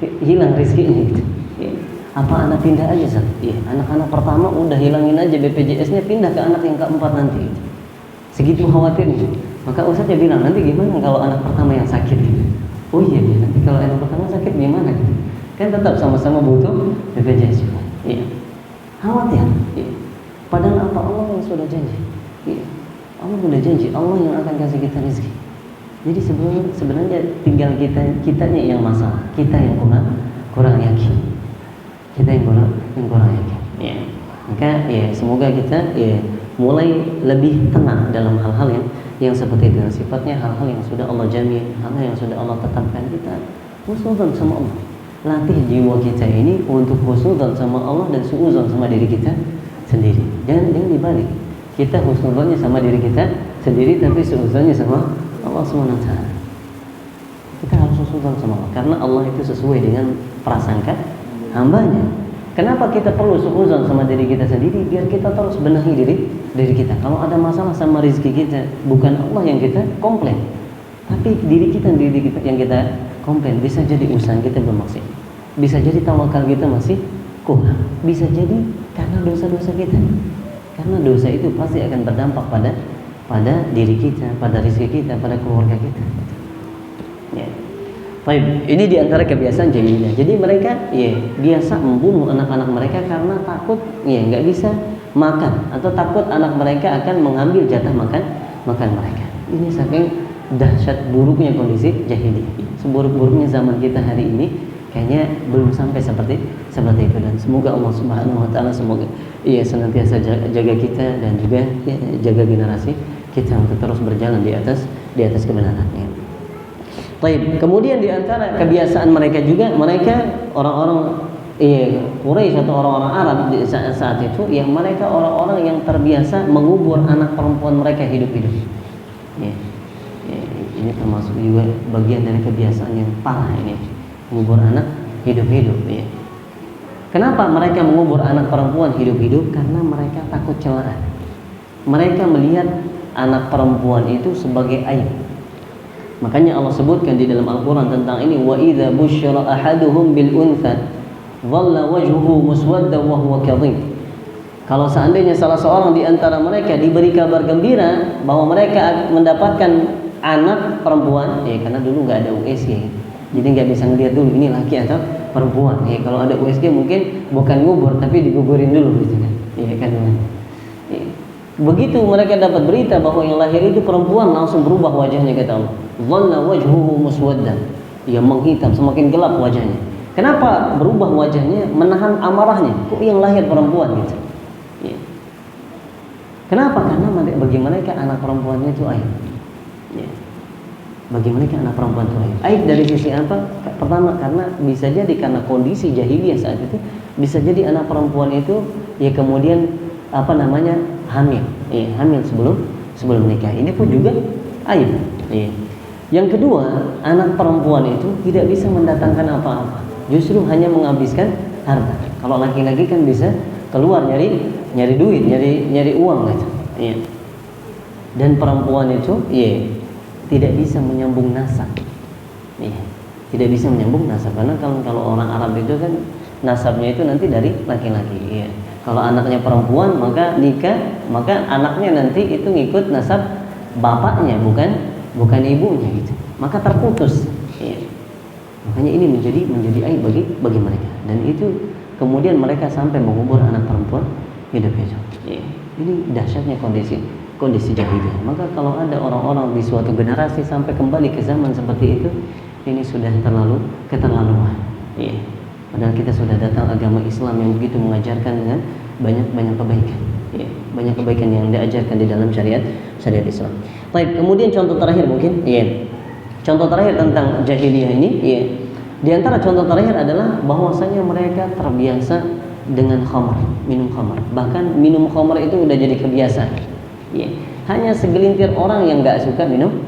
hilang rezekinya gitu. Ya. Apa anak pindah aja Ustaz? Ya, anak-anak pertama udah hilangin aja BPJS-nya, pindah ke anak yang keempat nanti. Segitu khawatirnya. Maka Ustaz bilang, nanti gimana kalau anak pertama yang sakit? Oh iya, nanti kalau anak pertama sakit gimana? Kan tetap sama-sama butuh BPJS juga. Iya. Khawatir. Iya. Padahal apa Allah yang sudah janji? Iya. Allah sudah janji, Allah yang akan kasih kita rezeki. Jadi sebenarnya tinggal kitanya yang masalah, kita yang kurang yakin. Kita yang kurang yakin. Ya. Maka ya semoga kita mulai lebih tenang dalam hal-hal yang seperti itu. Sifatnya hal-hal yang sudah Allah jamin, hal-hal yang sudah Allah tetapkan, kita husnudzon sama Allah. Latih jiwa kita ini untuk husnudzon sama Allah dan suudzon sama diri kita sendiri. Jangan dibalik. Kita husnudzonnya sama diri kita sendiri, tapi suudzonnya sama Allah SWT. Kita harus husnudzon sama Allah karena Allah itu sesuai dengan prasangka hambanya. Kenapa kita perlu suudzon sama diri kita sendiri? Biar kita terus benahi diri kita. Kalau ada masalah sama rezeki kita, bukan Allah yang kita komplain, tapi diri kita yang kita komplain. Bisa jadi usaha kita belum maksimal, bisa jadi tawakal kita masih kurang, bisa jadi karena dosa-dosa kita. Karena dosa itu pasti akan berdampak pada diri kita, pada rezeki kita, pada keluarga kita. Ya. Baik, ini diantara kebiasaan jahiliyah. Jadi mereka biasa membunuh anak-anak mereka karena takut nggak bisa makan, atau takut anak mereka akan mengambil jatah makan mereka. Ini saking dahsyat buruknya kondisi jahiliyah. Seburuk-buruknya zaman kita hari ini kayaknya belum sampai seperti itu, dan semoga Allah Subhanahu wa taala senantiasa jaga kita dan juga jaga generasi kita untuk terus berjalan di atas kebenaran. Baik, kemudian di antara kebiasaan mereka juga, mereka orang-orang Quraisy atau orang-orang Arab saat itu, yang mereka orang-orang yang terbiasa mengubur anak perempuan mereka hidup-hidup. Ini termasuk juga bagian dari kebiasaan yang parah ini, mengubur anak hidup-hidup. Kenapa mereka mengubur anak perempuan hidup-hidup? Karena mereka takut celaan. Mereka melihat anak perempuan itu sebagai aib. Makanya Allah sebutkan di dalam Al-Quran tentang ini, wa idza busyira ahaduhum bil untha dhalla wajhuhu muswaddan wa huwa kadhib. Kalau seandainya salah seorang di antara mereka diberi kabar gembira bahwa mereka mendapatkan anak perempuan, karena dulu nggak ada USG, jadi nggak bisa ngelihat dulu ini laki atau perempuan. Kalau ada USG mungkin bukan ngubur tapi digugurin dulu gitu kan. Begitu mereka dapat berita bahwa yang lahir itu perempuan, langsung berubah wajahnya, kata Allah. Dhalla wajhuhu muswaddan. Ia menghitam, semakin gelap wajahnya. Kenapa berubah wajahnya? Menahan amarahnya. Kok yang lahir perempuan gitu? Kenapa? Karena bagi mereka anak perempuannya itu aib. Bagi mereka anak perempuan itu aib. Aib dari sisi apa? Pertama, karena bisa jadi karena kondisi jahiliyah saat itu, bisa jadi anak perempuan itu kemudian hamil, hamil sebelum nikah. Ini pun juga aib. Yang kedua, anak perempuan itu tidak bisa mendatangkan apa-apa, justru hanya menghabiskan harta. Kalau laki-laki kan bisa keluar nyari duit, nyari uang gitu. Dan perempuan itu tidak bisa menyambung nasab. Tidak bisa menyambung nasab, karena kalau orang Arab itu kan nasabnya itu nanti dari laki-laki. Kalau anaknya perempuan maka nikah, maka anaknya nanti itu ngikut nasab bapaknya, bukan ibunya gitu. Maka terputus. Makanya ini menjadi aib bagi mereka. Dan itu kemudian mereka sampai mengubur anak perempuan hidup-hidup. Ini dahsyatnya kondisi jahiliyah. Maka kalau ada orang-orang di suatu generasi sampai kembali ke zaman seperti itu, ini sudah terlalu keterlaluan. Padahal kita sudah datang agama Islam yang begitu mengajarkan dengan banyak kebaikan. Banyak kebaikan yang diajarkan di dalam syariat Islam. Baik, kemudian contoh terakhir mungkin, contoh terakhir tentang jahiliyah ini, di antara contoh terakhir adalah bahwasanya mereka terbiasa dengan khamr, minum khamr. Bahkan minum khamr itu udah jadi kebiasaan. Ya. Hanya segelintir orang yang nggak suka minum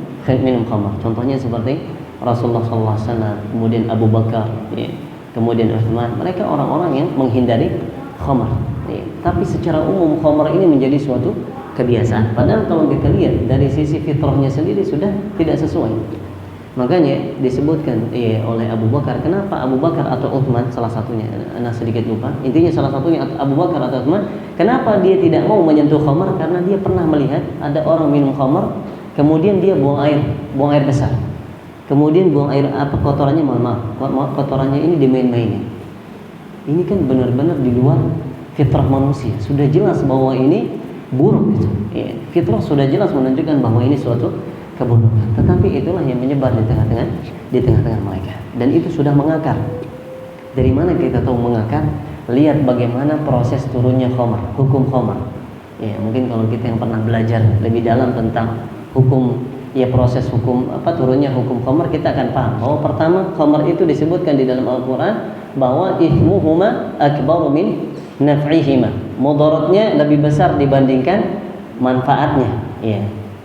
khamar. Contohnya seperti Rasulullah SAW, kemudian Abu Bakar, ya, kemudian Utsman. Mereka orang-orang yang menghindari khamar. Ya. Tapi secara umum khamar ini menjadi suatu kebiasaan. Padahal kalau kita lihat dari sisi fitrahnya sendiri sudah tidak sesuai. Makanya disebutkan oleh Abu Bakar. Kenapa Abu Bakar atau Utsman, salah satunya, anak sedikit lupa. Intinya salah satunya Abu Bakar atau Utsman. Kenapa dia tidak mau menyentuh khamar? Karena dia pernah melihat ada orang minum khamar, kemudian dia buang air besar. Kemudian buang air kotorannya, mohon maaf, kotorannya ini dimain-mainin. Ini kan benar-benar di luar fitrah manusia. Sudah jelas bahwa ini buruk gitu. Ya, fitrah sudah jelas menunjukkan bahwa ini suatu keburukan. Tetapi itulah yang menyebar di tengah-tengah mereka. Dan itu sudah mengakar. Dari mana kita tahu mengakar? Lihat bagaimana proses turunnya khamar, hukum khamar. Ya, mungkin kalau kita yang pernah belajar lebih dalam tentang hukum, ya proses hukum turunnya hukum khamar, kita akan paham bahwa pertama khamar itu disebutkan di dalam Al-Qur'an bahwa ithmuhuma akbaru min naf'ihima. Mudaratnya lebih besar dibandingkan manfaatnya. Ya.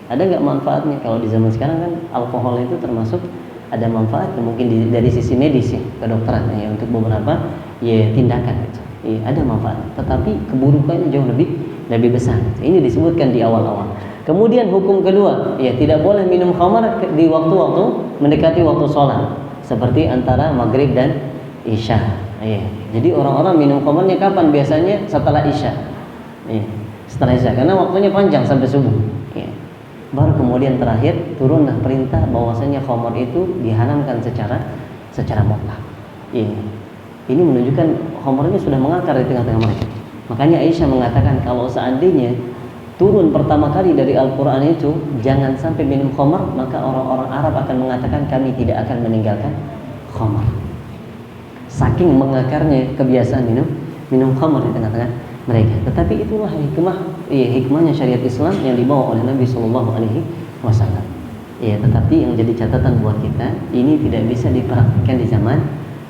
Ada nggak manfaatnya? Kalau di zaman sekarang kan alkohol itu termasuk ada manfaatnya, mungkin dari sisi medis ya, kedokteran ya, untuk beberapa ya tindakan gitu. Ya, ada manfaat. Tetapi keburukannya jauh lebih besar. Ini disebutkan di awal-awal. Kemudian hukum kedua, ya tidak boleh minum khamar di waktu-waktu mendekati waktu sholat, seperti antara maghrib dan isya. Ya. Jadi orang-orang minum khamarnya kapan? Biasanya setelah isya. Ya. Setelah isya, karena waktunya panjang sampai subuh. Ya. Baru kemudian terakhir turunlah perintah bahwasanya khamar itu diharamkan secara mutlak. Ya. Ini menunjukkan khamar ini sudah mengakar di tengah-tengah mereka. Makanya Aisyah mengatakan kalau seandainya turun pertama kali dari Al-Quran itu jangan sampai minum khamar, maka orang-orang Arab akan mengatakan kami tidak akan meninggalkan khamar. Saking mengakarnya kebiasaan minum khamar di tengah-tengah mereka. Tetapi itulah hikmahnya syariat Islam yang dibawa oleh Nabi SAW. Ya, tetapi yang jadi catatan buat kita, ini tidak bisa dipraktikkan di zaman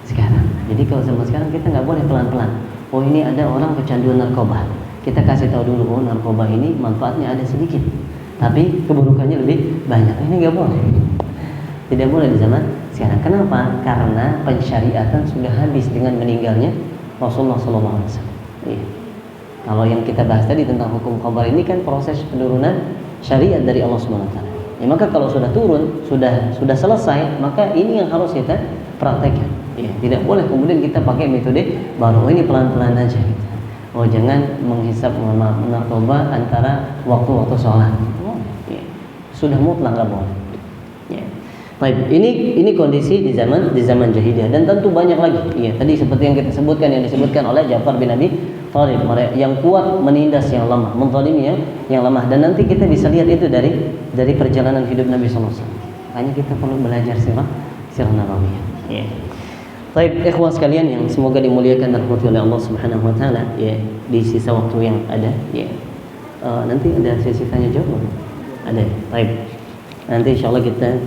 sekarang. Jadi kalau zaman sekarang kita nggak boleh pelan-pelan. Oh ini ada orang kecanduan narkoba, kita kasih tahu dulu, oh narkoba ini manfaatnya ada sedikit, tapi keburukannya lebih banyak. Ini nggak boleh, tidak boleh di zaman sekarang. Kenapa? Karena pensyariatan sudah habis dengan meninggalnya Rasulullah SAW. Iya. Kalau yang kita bahas tadi tentang hukum khamar ini kan proses penurunan syariat dari Allah SWT. Ya, maka kalau sudah turun, sudah selesai, maka ini yang harus kita praktekkan. Ya, tidak boleh kemudian kita pakai metode baru, ini pelan-pelan aja. Oh jangan menghisap narkoba antara waktu-waktu sholat. Oh, ya. Sudah mutlak nggak boleh. Ya. Baik, ini kondisi di zaman jahiliyah dan tentu banyak lagi. Ya, tadi seperti yang kita sebutkan, yang disebutkan oleh Ja'far bin Abi Thalib, yang kuat menindas yang lemah, menzalimi yang lemah. Dan nanti kita bisa lihat itu dari perjalanan hidup Nabi SAW. Hanya kita perlu belajar sirah nabawiyah. Ya. Baik, ikhwan sekalian yang semoga dimuliakan dan dirahmati oleh Allah Subhanahu wa taala, ya, di sisa waktu yang ada, ya. Nanti ada sesi tanya jawab. Ada. Baik. Nanti insyaallah kita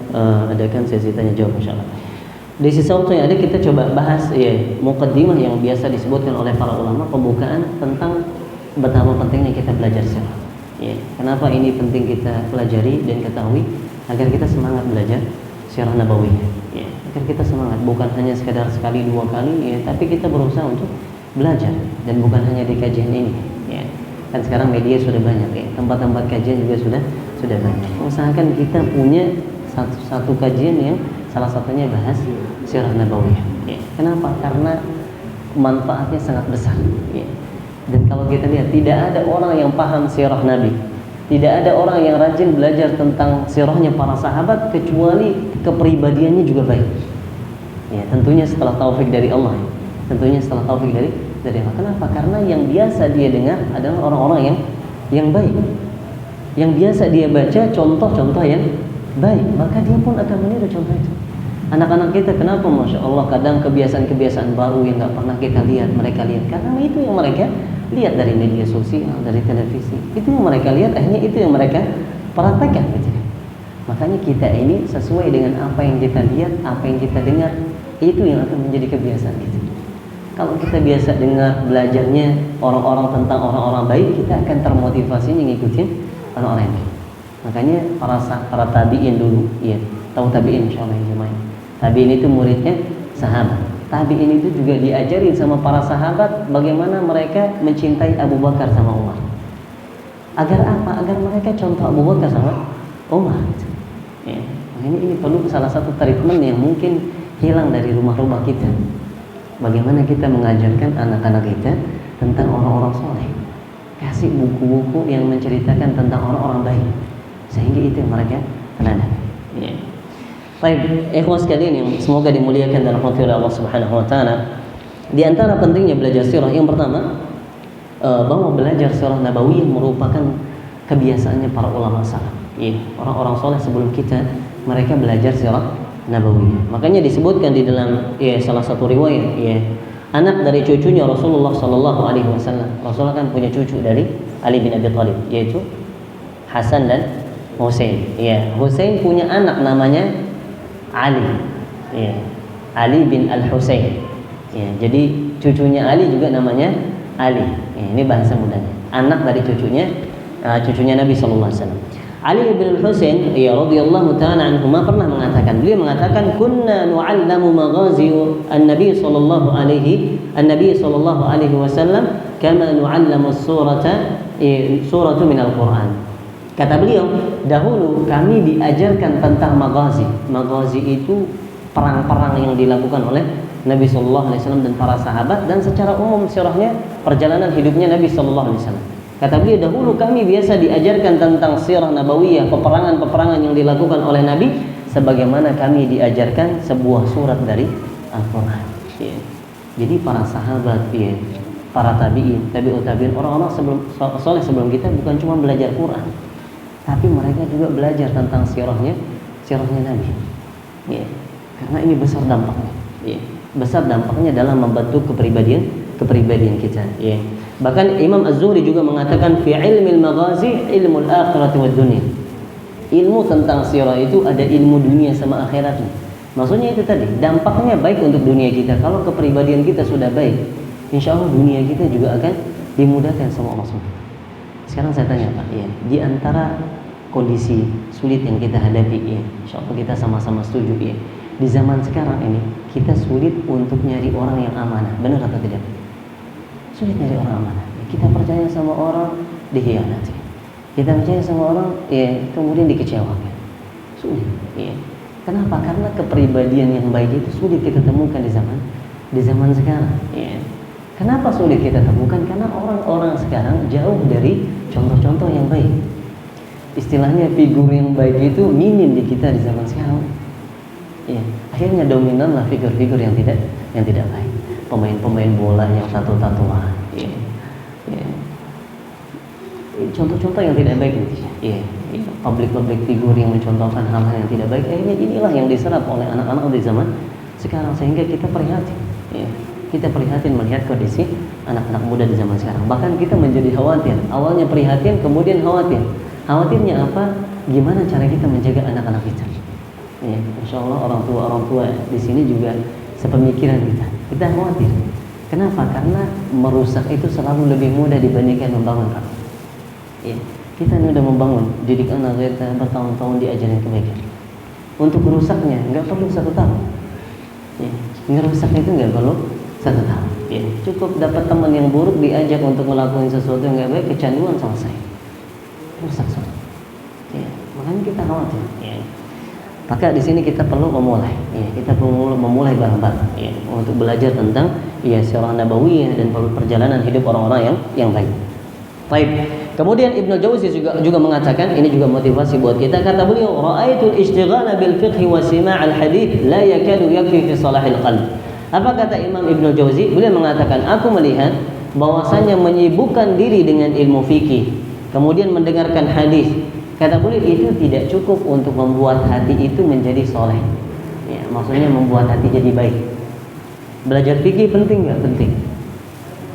adakan sesi tanya jawab insyaallah. Di sisa waktu yang ada kita coba bahas ya muqaddimah yang biasa disebutkan oleh para ulama, pembukaan tentang betapa pentingnya kita belajar sirah. Ya, kenapa ini penting kita pelajari dan ketahui agar kita semangat belajar sirah nabawiyah. Ya, agar kita semangat, bukan hanya sekadar sekali dua kali, ya, tapi kita berusaha untuk belajar dan bukan hanya di kajian ini. Ya, kan sekarang media sudah banyak, ya, tempat-tempat kajian juga sudah banyak. Usahakan kita punya satu kajian yang salah satunya bahas sirah nabawiyah. Ya, kenapa? Karena manfaatnya sangat besar. Ya. Dan kalau kita lihat tidak ada orang yang paham sirah Nabi, tidak ada orang yang rajin belajar tentang sirahnya para sahabat kecuali kepribadiannya juga baik. Ya, tentunya setelah taufik dari Allah. Tentunya setelah taufik dari Allah. Kenapa? Karena yang biasa dia dengar adalah orang-orang yang baik. Yang biasa dia baca contoh-contoh yang baik, maka dia pun akan meniru contoh itu. Anak-anak kita kenapa Masya Allah kadang kebiasaan-kebiasaan baru yang gak pernah kita lihat, mereka lihat. Karena itu yang mereka lihat dari media sosial, dari televisi. Itu yang mereka lihat, akhirnya itu yang mereka praktekkan gitu. Makanya kita ini sesuai dengan apa yang kita lihat, apa yang kita dengar, itu yang akan menjadi kebiasaan kita. Kalau kita biasa dengar belajarnya orang-orang tentang orang-orang baik, kita akan termotivasi ngikutin orang-orang yang baik. Makanya para tabi'in dulu, ya, tahu tabi'in insyaallah ya jemaah. Tabi'in itu muridnya sahabat. Tabi'in itu juga diajarin sama para sahabat bagaimana mereka mencintai Abu Bakar sama Umar. Agar apa? Agar mereka contoh Abu Bakar sama Umar. Ya. Ini perlu salah satu treatment yang mungkin hilang dari rumah-rumah kita. Bagaimana kita mengajarkan anak-anak kita tentang orang-orang soleh. Kasih buku-buku yang menceritakan tentang orang-orang baik, sehingga itu yang mereka teladani. Ya. Baik, ikhwan sekalian yang semoga dimuliakan dan dirahmati oleh Allah Subhanahu wa taala. Di antara pentingnya belajar sirah yang pertama, bahwa belajar sirah nabawiyah merupakan kebiasaannya para ulama salaf. Ya, orang-orang soleh sebelum kita mereka belajar sirah nabawiyah. Makanya disebutkan di dalam salah satu riwayat, anak dari cucunya Rasulullah sallallahu alaihi wasallam. Rasulullah kan punya cucu dari Ali bin Abi Thalib, yaitu Hasan dan Husain. Ya, Husain punya anak namanya Ali, ya, Ali bin Al-Husain. Ya, jadi cucunya Ali juga namanya Ali. Ya, ini bahasa mudanya. Anak dari cucunya Nabi Sallallahu Alaihi Wasallam. Ali bin Al-Husain, ya radhiyallahu taala anhuma pernah mengatakan, beliau mengatakan, kunna nu'allamu maghazi an-nabi sallallahu alaihi wasallam kama nu'allamu suratu min al-Qur'an. Kata beliau, dahulu kami diajarkan tentang maghazi. Maghazi itu perang-perang yang dilakukan oleh Nabi Sallallahu Alaihi Wasallam dan para sahabat, dan secara umum sirahnya perjalanan hidupnya Nabi Sallallahu Alaihi Wasallam. Kata beliau, dahulu kami biasa diajarkan tentang sirah nabawiyah, peperangan-peperangan yang dilakukan oleh Nabi, sebagaimana kami diajarkan sebuah surat dari Al-Quran. Ya. Jadi para sahabat, para tabi'in, tabi'ut tabi'in, orang-orang soleh sebelum kita bukan cuma belajar Quran, tapi mereka juga belajar tentang sirahnya Nabi. Ya. Karena ini besar dampaknya. Ya. Besar dampaknya dalam membentuk kepribadian kita. Ya. Bahkan Imam Az-Zuhri juga mengatakan fi ilmil maghazi ilmul akhirati wad dunya. Ilmu tentang sirah itu ada ilmu dunia sama akhiratnya. Maksudnya itu tadi, dampaknya baik untuk dunia kita. Kalau kepribadian kita sudah baik, insya Allah dunia kita juga akan dimudahkan sama Allah SWT. Sekarang saya tanya Pak, ya, di antara kondisi sulit yang kita hadapi, ya, insya Allah kita sama-sama setuju, ya, di zaman sekarang ini kita sulit untuk nyari orang yang amanah, benar atau tidak? Sulit nyari orang amanah. Kita percaya sama orang, dikhianati. Kita percaya sama orang, ya, kemudian dikecewakan. Sulit, ya. Kenapa? Karena kepribadian yang baik itu sulit kita temukan di zaman sekarang. Ya. Kenapa sulit kita temukan? Karena orang-orang sekarang jauh dari contoh-contoh yang baik. Istilahnya figur yang baik itu minim di kita di zaman sekarang. Ya. Akhirnya dominanlah figur-figur yang tidak baik. Pemain-pemain bola yang tato-tatoan. Ya. Ya. Contoh-contoh yang tidak baik intinya. Ya. Public figur yang mencontohkan hal-hal yang tidak baik, akhirnya inilah yang diserap oleh anak-anak di zaman sekarang, sehingga kita prihatin, ya. Kita prihatin melihat kondisi anak-anak muda di zaman sekarang. Bahkan kita menjadi khawatir. Awalnya prihatin, kemudian khawatir. Khawatirnya apa? Gimana cara kita menjaga anak-anak kita? Ya, insya Allah orang tua di sini juga sepemikiran kita. Kita khawatir. Kenapa? Karena merusak itu selalu lebih mudah dibandingkan membangun. Ya. Kita ini sudah membangun, didik anak kita bertahun-tahun diajarin kebaikan. Untuk merusaknya nggak perlu 1 tahun. Ya, ngerusak itu nggak perlu 1 tahun. Ya, cukup dapat teman yang buruk, diajak untuk melakukan sesuatu yang nggak baik, kecanduan selesai. Rusak semua. Ya, makanya kita khawatir. Ya. Maka di sini kita perlu memulai. Ya, kita perlu memulai bareng-bareng. Ya, untuk belajar tentang sirah nabawiyah dan perjalanan hidup orang-orang yang baik. Baik. Kemudian Ibnu Jauzi juga mengatakan, ini juga motivasi buat kita. Kata beliau, ra'aitul ishtighala bil fiqh wa sima' al hadits la yakadu yakfi fi salahil qalb. Apa kata Imam Ibnu Jauzi? Beliau mengatakan, aku melihat bahwasanya menyibukkan diri dengan ilmu fikih, kemudian mendengarkan hadis, kata beliau itu tidak cukup untuk membuat hati itu menjadi soleh. Ya, maksudnya membuat hati jadi baik. Belajar fikih penting nggak? Penting.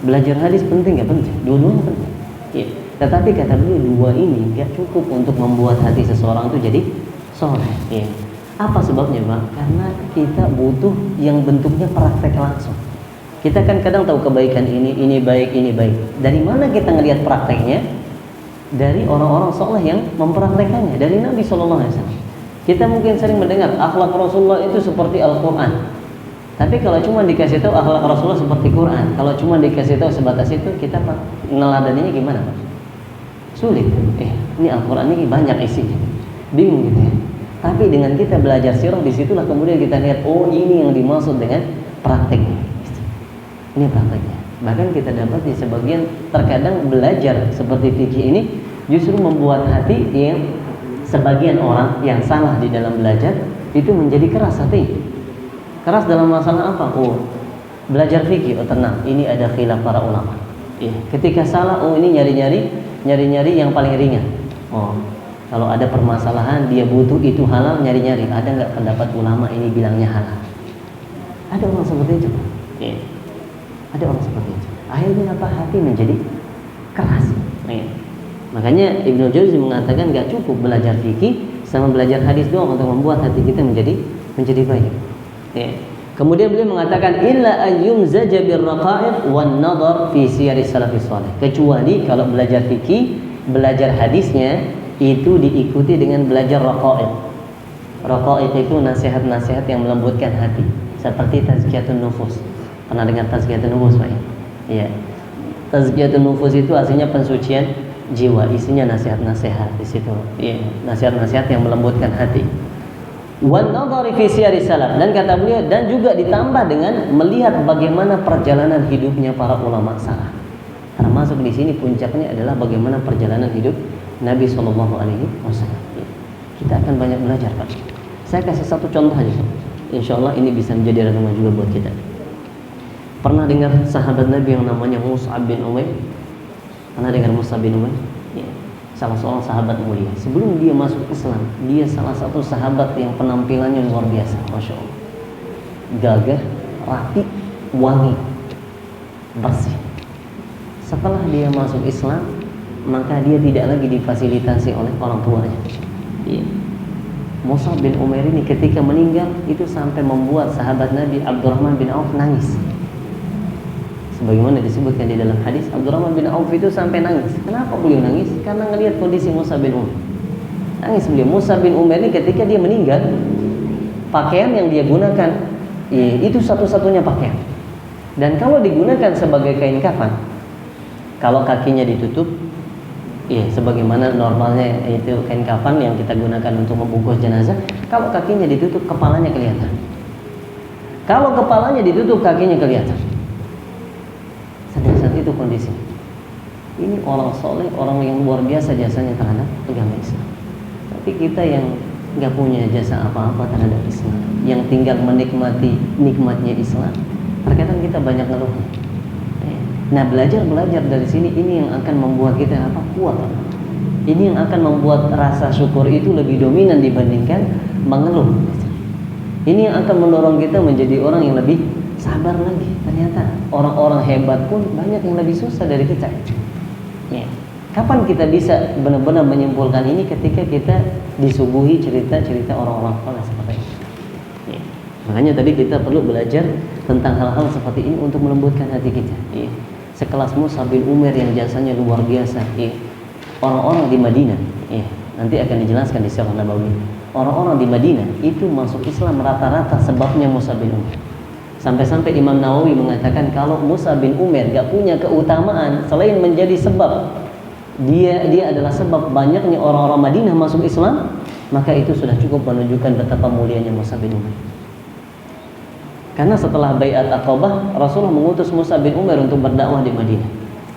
Belajar hadis penting nggak? Penting. Dua-duanya penting. Ya. Tetapi kata beliau, 2 ini gak cukup untuk membuat hati seseorang itu jadi soleh. Ya. Apa sebabnya, Pak? Karena kita butuh yang bentuknya praktek langsung. Kita kan kadang tahu kebaikan ini baik, ini baik. Dari mana kita ngelihat prakteknya? dari orang-orang saleh yang mempraktekannya, dari Nabi SAW. Kita mungkin sering mendengar akhlak Rasulullah itu seperti Al-Quran, tapi kalau cuma dikasih tahu akhlak Rasulullah seperti Quran, kalau cuma dikasih tahu sebatas itu, kita neladaninya gimana, Pak? Sulit. Ini Al-Quran ini banyak isinya, bingung gitu ya. Tapi dengan kita belajar sirah, disitulah kemudian kita lihat, oh ini yang dimaksud dengan prakteknya. Ini prakteknya. Bahkan kita dapat di sebagian, terkadang belajar seperti fikih ini justru membuat hati yang sebagian orang yang salah di dalam belajar itu menjadi keras hati. Keras dalam masalah apa? Oh, belajar fikih, oh tenang, ini ada khilaf para ulama. Ketika salah, oh ini nyari-nyari yang paling ringan. Oh, kalau ada permasalahan dia butuh itu halal, nyari-nyari ada nggak pendapat ulama ini bilangnya halal. Ada orang seperti itu. Ada orang seperti itu. Akhirnya apa? Hati menjadi keras. Makanya Ibnu Jauzi mengatakan gak cukup belajar fikih sama belajar hadis doang untuk membuat hati kita menjadi baik. Kemudian beliau mengatakan illa ayyumzaja birraqa'iq wan nadhar fi siyar salafis salih. Kecuali kalau belajar fikih, belajar hadisnya itu diikuti dengan belajar raqa'iq. Raqa'iq itu nasihat-nasihat yang melembutkan hati, seperti tazkiyatun nufus. Pernah dengar tazkiyatun nufus, Pak? Iya. Tazkiyatun nufus itu artinya pensucian jiwa, isinya nasihat-nasihat di situ. Iya, nasihat-nasihat yang melembutkan hati. Wan nadhari fi siyari salaf, dan kata beliau, dan juga ditambah dengan melihat bagaimana perjalanan hidupnya para ulama salaf. Termasuk di sini puncaknya adalah bagaimana perjalanan hidup Nabi sallallahu alaihi wasallam. Kita akan banyak belajar, Pak. Saya kasih satu contoh aja. Insyaallah ini bisa menjadi renungan juga buat kita. Pernah dengar sahabat Nabi yang namanya Mus'ab bin Umair? Pernah dengar Mus'ab bin Umair? Ya. Salah seorang sahabat mulia. Sebelum dia masuk Islam, dia salah satu sahabat yang penampilannya luar biasa, Masya Allah. Gagah, rapi, wangi, bersih. Setelah dia masuk Islam, maka dia tidak lagi difasilitasi oleh orang tuanya. Ya. Mus'ab bin Umair ini ketika meninggal itu sampai membuat sahabat Nabi Abdurrahman bin Auf nangis. Sebagaimana disebutkan di dalam hadis, Abdurrahman bin Auf itu sampai nangis. Kenapa beliau nangis? Karena ngelihat kondisi Mus'ab bin Umair. Nangis beliau. Mus'ab bin Umair ini ketika dia meninggal, pakaian yang dia gunakan itu satu-satunya pakaian. Dan kalau digunakan sebagai kain kafan, kalau kakinya ditutup, sebagaimana normalnya itu kain kafan yang kita gunakan untuk membungkus jenazah, kalau kakinya ditutup, kepalanya kelihatan. Kalau kepalanya ditutup, kakinya kelihatan. Saat itu kondisi. Ini orang soleh, orang yang luar biasa jasanya terhadap agama Islam. Tapi kita yang nggak punya jasa apa-apa terhadap Islam, yang tinggal menikmati nikmatnya Islam, terkadang kita banyak ngeluh. Nah, belajar dari sini, ini yang akan membuat kita kuat. Ini yang akan membuat rasa syukur itu lebih dominan dibandingkan mengeluh. Ini yang akan mendorong kita menjadi orang yang lebih sabar lagi. Ternyata orang-orang hebat pun banyak yang lebih susah dari kita. Kapan kita bisa benar-benar menyimpulkan ini? Ketika kita disuguhi cerita-cerita orang-orang soleh seperti ini. Makanya tadi kita perlu belajar tentang hal-hal seperti ini untuk melembutkan hati kita. Sekelas Mus'ab bin Umair yang jasanya luar biasa. Orang-orang di Madinah, nanti akan dijelaskan di Sirah Nabawi. Orang-orang di Madinah itu masuk Islam rata-rata sebabnya Mus'ab bin Umair. Sampai-sampai Imam Nawawi mengatakan kalau Mus'ab bin Umair gak punya keutamaan selain menjadi sebab dia adalah sebab banyaknya orang-orang Madinah masuk Islam, maka itu sudah cukup menunjukkan betapa mulianya Mus'ab bin Umair. Karena setelah Bai'at Aqabah, Rasulullah mengutus Mus'ab bin Umair untuk berdakwah di Madinah.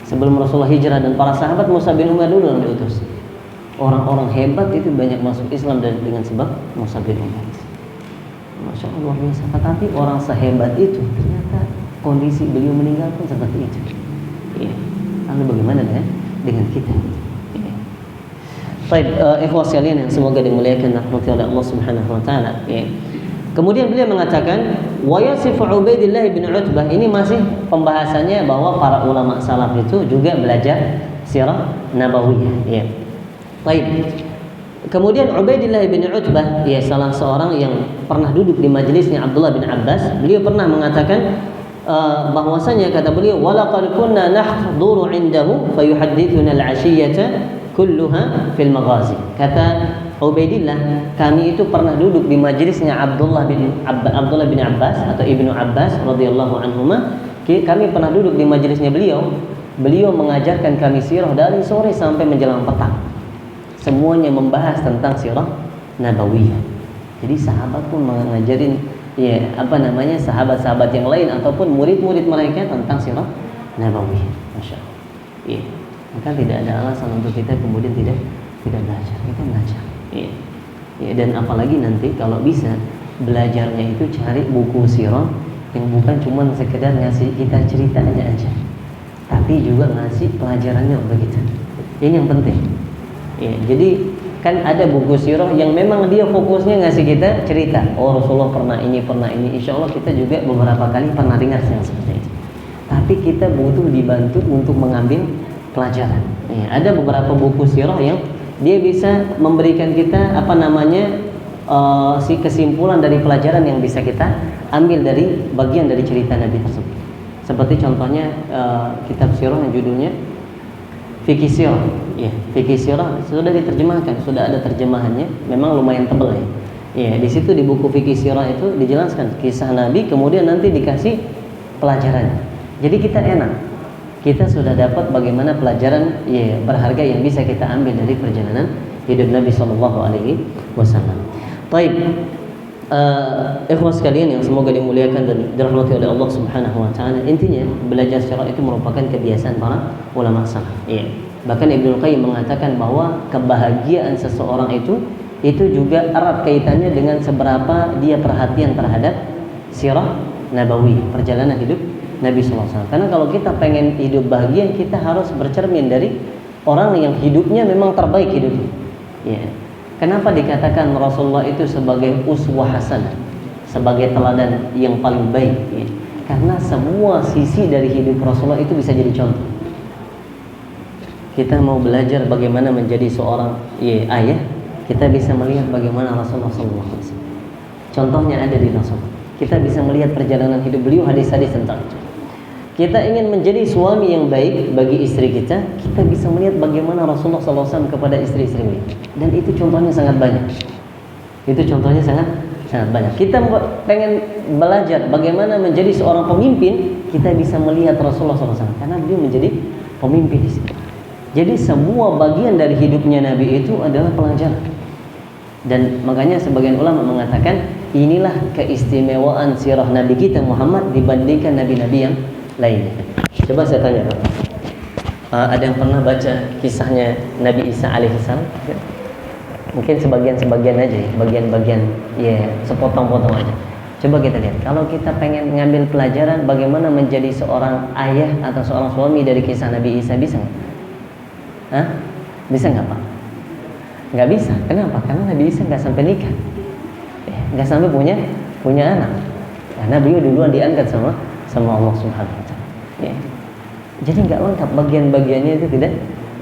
Sebelum Rasulullah hijrah dan para sahabat, Mus'ab bin Umair dulu yang diutus. Orang-orang hebat itu banyak masuk Islam dengan sebab Mus'ab bin Umair. Masya Allah, luar biasa. Tetapi orang sehebat itu ternyata kondisi beliau meninggal pun seperti itu. Lalu bagaimana dengan kita? Baik, ikhwas sekalian yang semoga dimuliakan oleh Allah Subhanahu wa taala. Kemudian beliau mengatakan wa yasifu Ubaidillah bin Utbah. Ini masih pembahasannya bahwa para ulama salaf itu juga belajar sirah nabawiyah. Baik. Kemudian Ubaidillah bin Utbah, salah seorang yang pernah duduk di majelisnya Abdullah bin Abbas, beliau pernah mengatakan bahwasanya kata beliau walaqad kunna nahduru indahu fayuhaddithuna al-'ashiyata kulluha fil maghazi. Kata Ubaidillah, kami itu pernah duduk di majelisnya Abdullah bin Abbas atau Ibnu Abbas radhiyallahu anhuma. Kami pernah duduk di majelisnya beliau. Beliau mengajarkan kami sirah dari sore sampai menjelang petang. Semuanya membahas tentang sirah nabawiyah. Jadi sahabat pun mengajarin sahabat-sahabat yang lain ataupun murid-murid mereka tentang sirah nabawiyah. Masya Allah. Iya. Maka tidak ada alasan untuk kita kemudian tidak belajar. Kita belajar. Iya. Ya, dan apalagi nanti kalau bisa belajarnya itu cari buku sirah yang bukan cuma sekedar ngasih kita ceritanya aja, tapi juga ngasih pelajarannya untuk kita. Ini yang penting. Ya, jadi kan ada buku sirah yang memang dia fokusnya ngasih kita cerita. Oh, Rasulullah pernah ini. Insya Allah kita juga beberapa kali pernah dengar yang seperti itu. Tapi kita butuh dibantu untuk mengambil pelajaran. Ya, ada beberapa buku sirah yang dia bisa memberikan kita kesimpulan dari pelajaran yang bisa kita ambil dari bagian dari cerita Nabi tersebut. Seperti contohnya kitab sirah yang judulnya Fikih Sirah. Ya, Fikih Sirah sudah diterjemahkan, sudah ada terjemahannya, memang lumayan tebal ya. Ya, di situ di buku Fikih Sirah itu dijelaskan kisah Nabi, kemudian nanti dikasih pelajaran. Jadi kita enak. Kita sudah dapat bagaimana pelajaran berharga yang bisa kita ambil dari perjalanan hidup Nabi sallallahu alaihi wasallam. Baik. Ikhwas sekalian yang semoga dimuliakan dan dirahmati oleh Allah Subhanahu wa taala. Intinya belajar sirah itu merupakan kebiasaan para ulama salaf. Iya. Bahkan Ibnu Qayyim mengatakan bahwa kebahagiaan seseorang itu juga erat kaitannya dengan seberapa dia perhatian terhadap sirah nabawi, perjalanan hidup Nabi sallallahu alaihi wasallam. Karena kalau kita pengen hidup bahagia, kita harus bercermin dari orang yang hidupnya memang terbaik hidupnya. Ya. Kenapa dikatakan Rasulullah itu sebagai uswah hasanah, sebagai teladan yang paling baik? Ya. Karena semua sisi dari hidup Rasulullah itu bisa jadi contoh. Kita mau belajar bagaimana menjadi seorang ayah, kita bisa melihat bagaimana Rasulullah SAW. Contohnya ada di Rasulullah. Kita bisa melihat perjalanan hidup beliau, hadis-hadis tentang itu. Kita ingin menjadi suami yang baik bagi istri kita, kita bisa melihat bagaimana Rasulullah SAW kepada istri-istri beliau. Dan itu contohnya sangat banyak. Itu contohnya sangat banyak. Kita pengen belajar bagaimana menjadi seorang pemimpin, kita bisa melihat Rasulullah SAW karena beliau menjadi pemimpin di sini. Jadi semua bagian dari hidupnya Nabi itu adalah pelajaran. Dan makanya sebagian ulama mengatakan inilah keistimewaan sirah Nabi kita Muhammad dibandingkan nabi-nabi yang lainnya. Coba saya tanya, ada yang pernah baca kisahnya Nabi Isa alaihissalam? Mungkin sebagian-sebagian aja ya, bagian-bagian sepotong-potong aja. Coba kita lihat, kalau kita pengen ngambil pelajaran bagaimana menjadi seorang ayah atau seorang suami dari kisah Nabi Isa, bisa nggak? Bisa nggak Pak? Nggak bisa. Kenapa? Karena Nabi Isa nggak sampai nikah, nggak sampai punya anak. Karena beliau duluan diangkat sama Allah Subhanahu wa taala. Ya. Jadi nggak lengkap, bagian-bagiannya itu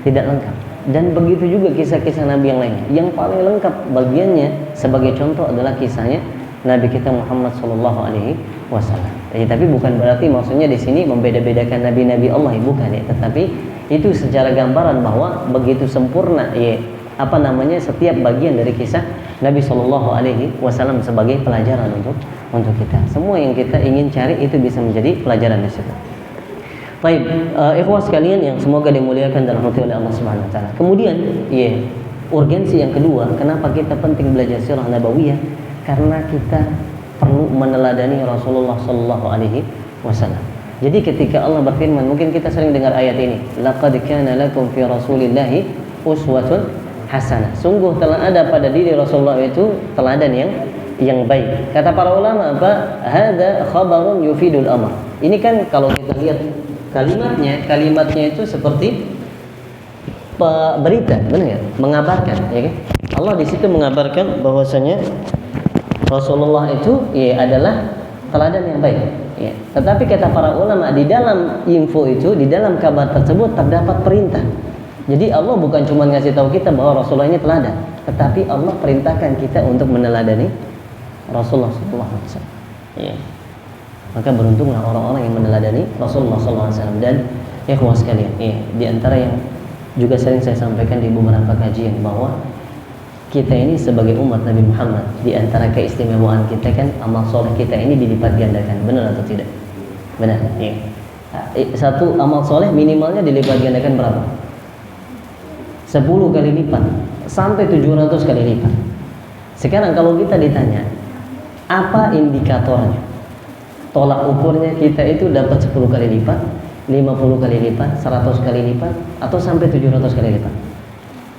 tidak lengkap. Dan begitu juga kisah-kisah Nabi yang lainnya. Yang paling lengkap bagiannya sebagai contoh adalah kisahnya Nabi kita Muhammad sallallahu alaihi wasallam. Tapi bukan berarti maksudnya di sini membeda-bedakan nabi-nabi Allah, bukan ya. Tetapi itu secara gambaran bahwa begitu sempurna setiap bagian dari kisah Nabi sallallahu alaihi wasallam sebagai pelajaran untuk kita. Semua yang kita ingin cari itu bisa menjadi pelajaran di situ. Baik, ikhwas sekalian yang semoga dimuliakan dan dirahmati oleh Allah Subhanahu wa taala. Kemudian, urgensi yang kedua, kenapa kita penting belajar sirah nabawiyah? Karena kita perlu meneladani Rasulullah sallallahu alaihi wasallam. Jadi ketika Allah berfirman, mungkin kita sering dengar ayat ini, laqad kana lakum fi rasulillahi uswatun hasanah. Sungguh telah ada pada diri Rasulullah itu teladan yang baik. Kata para ulama apa? Hada khabarun yufidul amr. Ini kan kalau kita lihat kalimatnya itu seperti berita, benar ya? Mengabarkan, ya kan? Allah di situ mengabarkan bahwasanya Rasulullah itu adalah teladan yang baik. Ya. Tetapi kata para ulama, di dalam info itu, di dalam kabar tersebut terdapat perintah. Jadi Allah bukan cuma ngasih tahu kita bahwa Rasulullah ini teladan, tetapi Allah perintahkan kita untuk meneladani Rasulullah SAW. Ya. Maka beruntunglah orang-orang yang meneladani Rasulullah SAW. Dan ikhwah sekalian, di antara yang juga sering saya sampaikan di beberapa kajian bahwa kita ini sebagai umat Nabi Muhammad, di antara keistimewaan kita kan amal soleh kita ini dilipat gandakan, benar atau tidak? Benar. Iya. Satu amal soleh minimalnya dilipat gandakan berapa? 10 kali lipat sampai 700 kali lipat. Sekarang kalau kita ditanya apa indikatornya, tolak ukurnya kita itu dapat 10 kali lipat, 50 kali lipat, 100 kali lipat, atau sampai 700 kali lipat?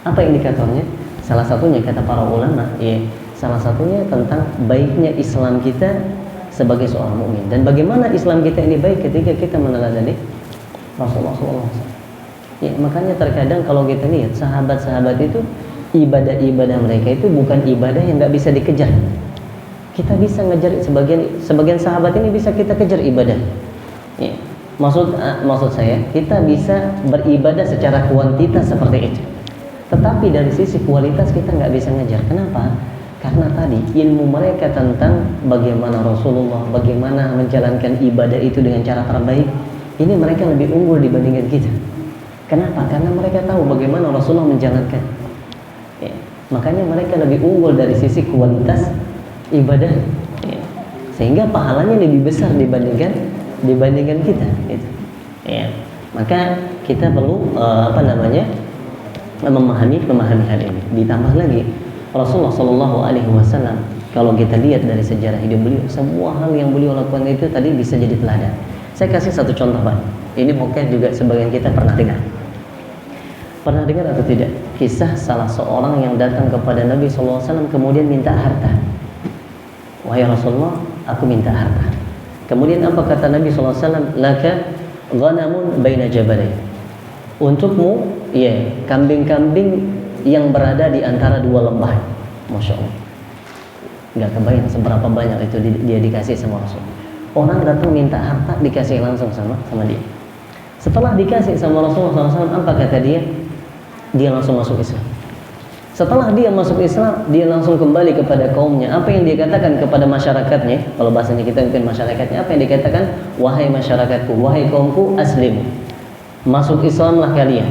Apa indikatornya? Salah satunya kata para ulama, ya, salah satunya tentang baiknya Islam kita sebagai seorang mukmin, dan bagaimana Islam kita ini baik ketika kita meneladani Rasulullah SAW. Ya, makanya terkadang kalau kita lihat sahabat-sahabat itu ibadah-ibadah mereka itu bukan ibadah yang nggak bisa dikejar. Kita bisa ngejar sebagian sahabat ini bisa kita kejar ibadah. Ya, maksud saya kita bisa beribadah secara kuantitas seperti itu. Tetapi dari sisi kualitas kita nggak bisa ngejar. Kenapa? Karena tadi ilmu mereka tentang bagaimana Rasulullah, bagaimana menjalankan ibadah itu dengan cara terbaik, ini mereka lebih unggul dibandingkan kita. Kenapa? Karena mereka tahu bagaimana Rasulullah menjalankan. Ya, makanya mereka lebih unggul dari sisi kualitas ibadah. Ya, sehingga pahalanya lebih besar dibandingkan kita. Gitu. Ya, maka kita perlu memahami hal ini. Ditambah lagi Rasulullah Shallallahu Alaihi Wasallam, kalau kita lihat dari sejarah hidup beliau, semua hal yang beliau lakukan itu tadi bisa jadi teladan. Saya kasih satu contoh, Pak. Ini mungkin juga sebagian kita pernah dengar atau tidak? Kisah salah seorang yang datang kepada Nabi Shallallahu Alaihi Wasallam kemudian minta harta. Wahai Rasulullah, aku minta harta. Kemudian apa kata Nabi Shallallahu Alaihi Wasallam? Laka ghanamun baina jabalain. Untukmu, ya, kambing-kambing yang berada di antara dua lembah. Masya Allah. Nggak kebayang seberapa banyak itu dia dikasih sama Rasul. Orang datang minta harta dikasih langsung sama dia. Setelah dikasih sama Rasulullah SAW, apa kata dia? Dia langsung masuk Islam. Setelah dia masuk Islam, dia langsung kembali kepada kaumnya. Apa yang dia katakan kepada masyarakatnya? Kalau bahasanya kita mungkin masyarakatnya, apa yang dikatakan? Wahai masyarakatku, wahai kaumku, aslimu, masuk Islamlah kalian.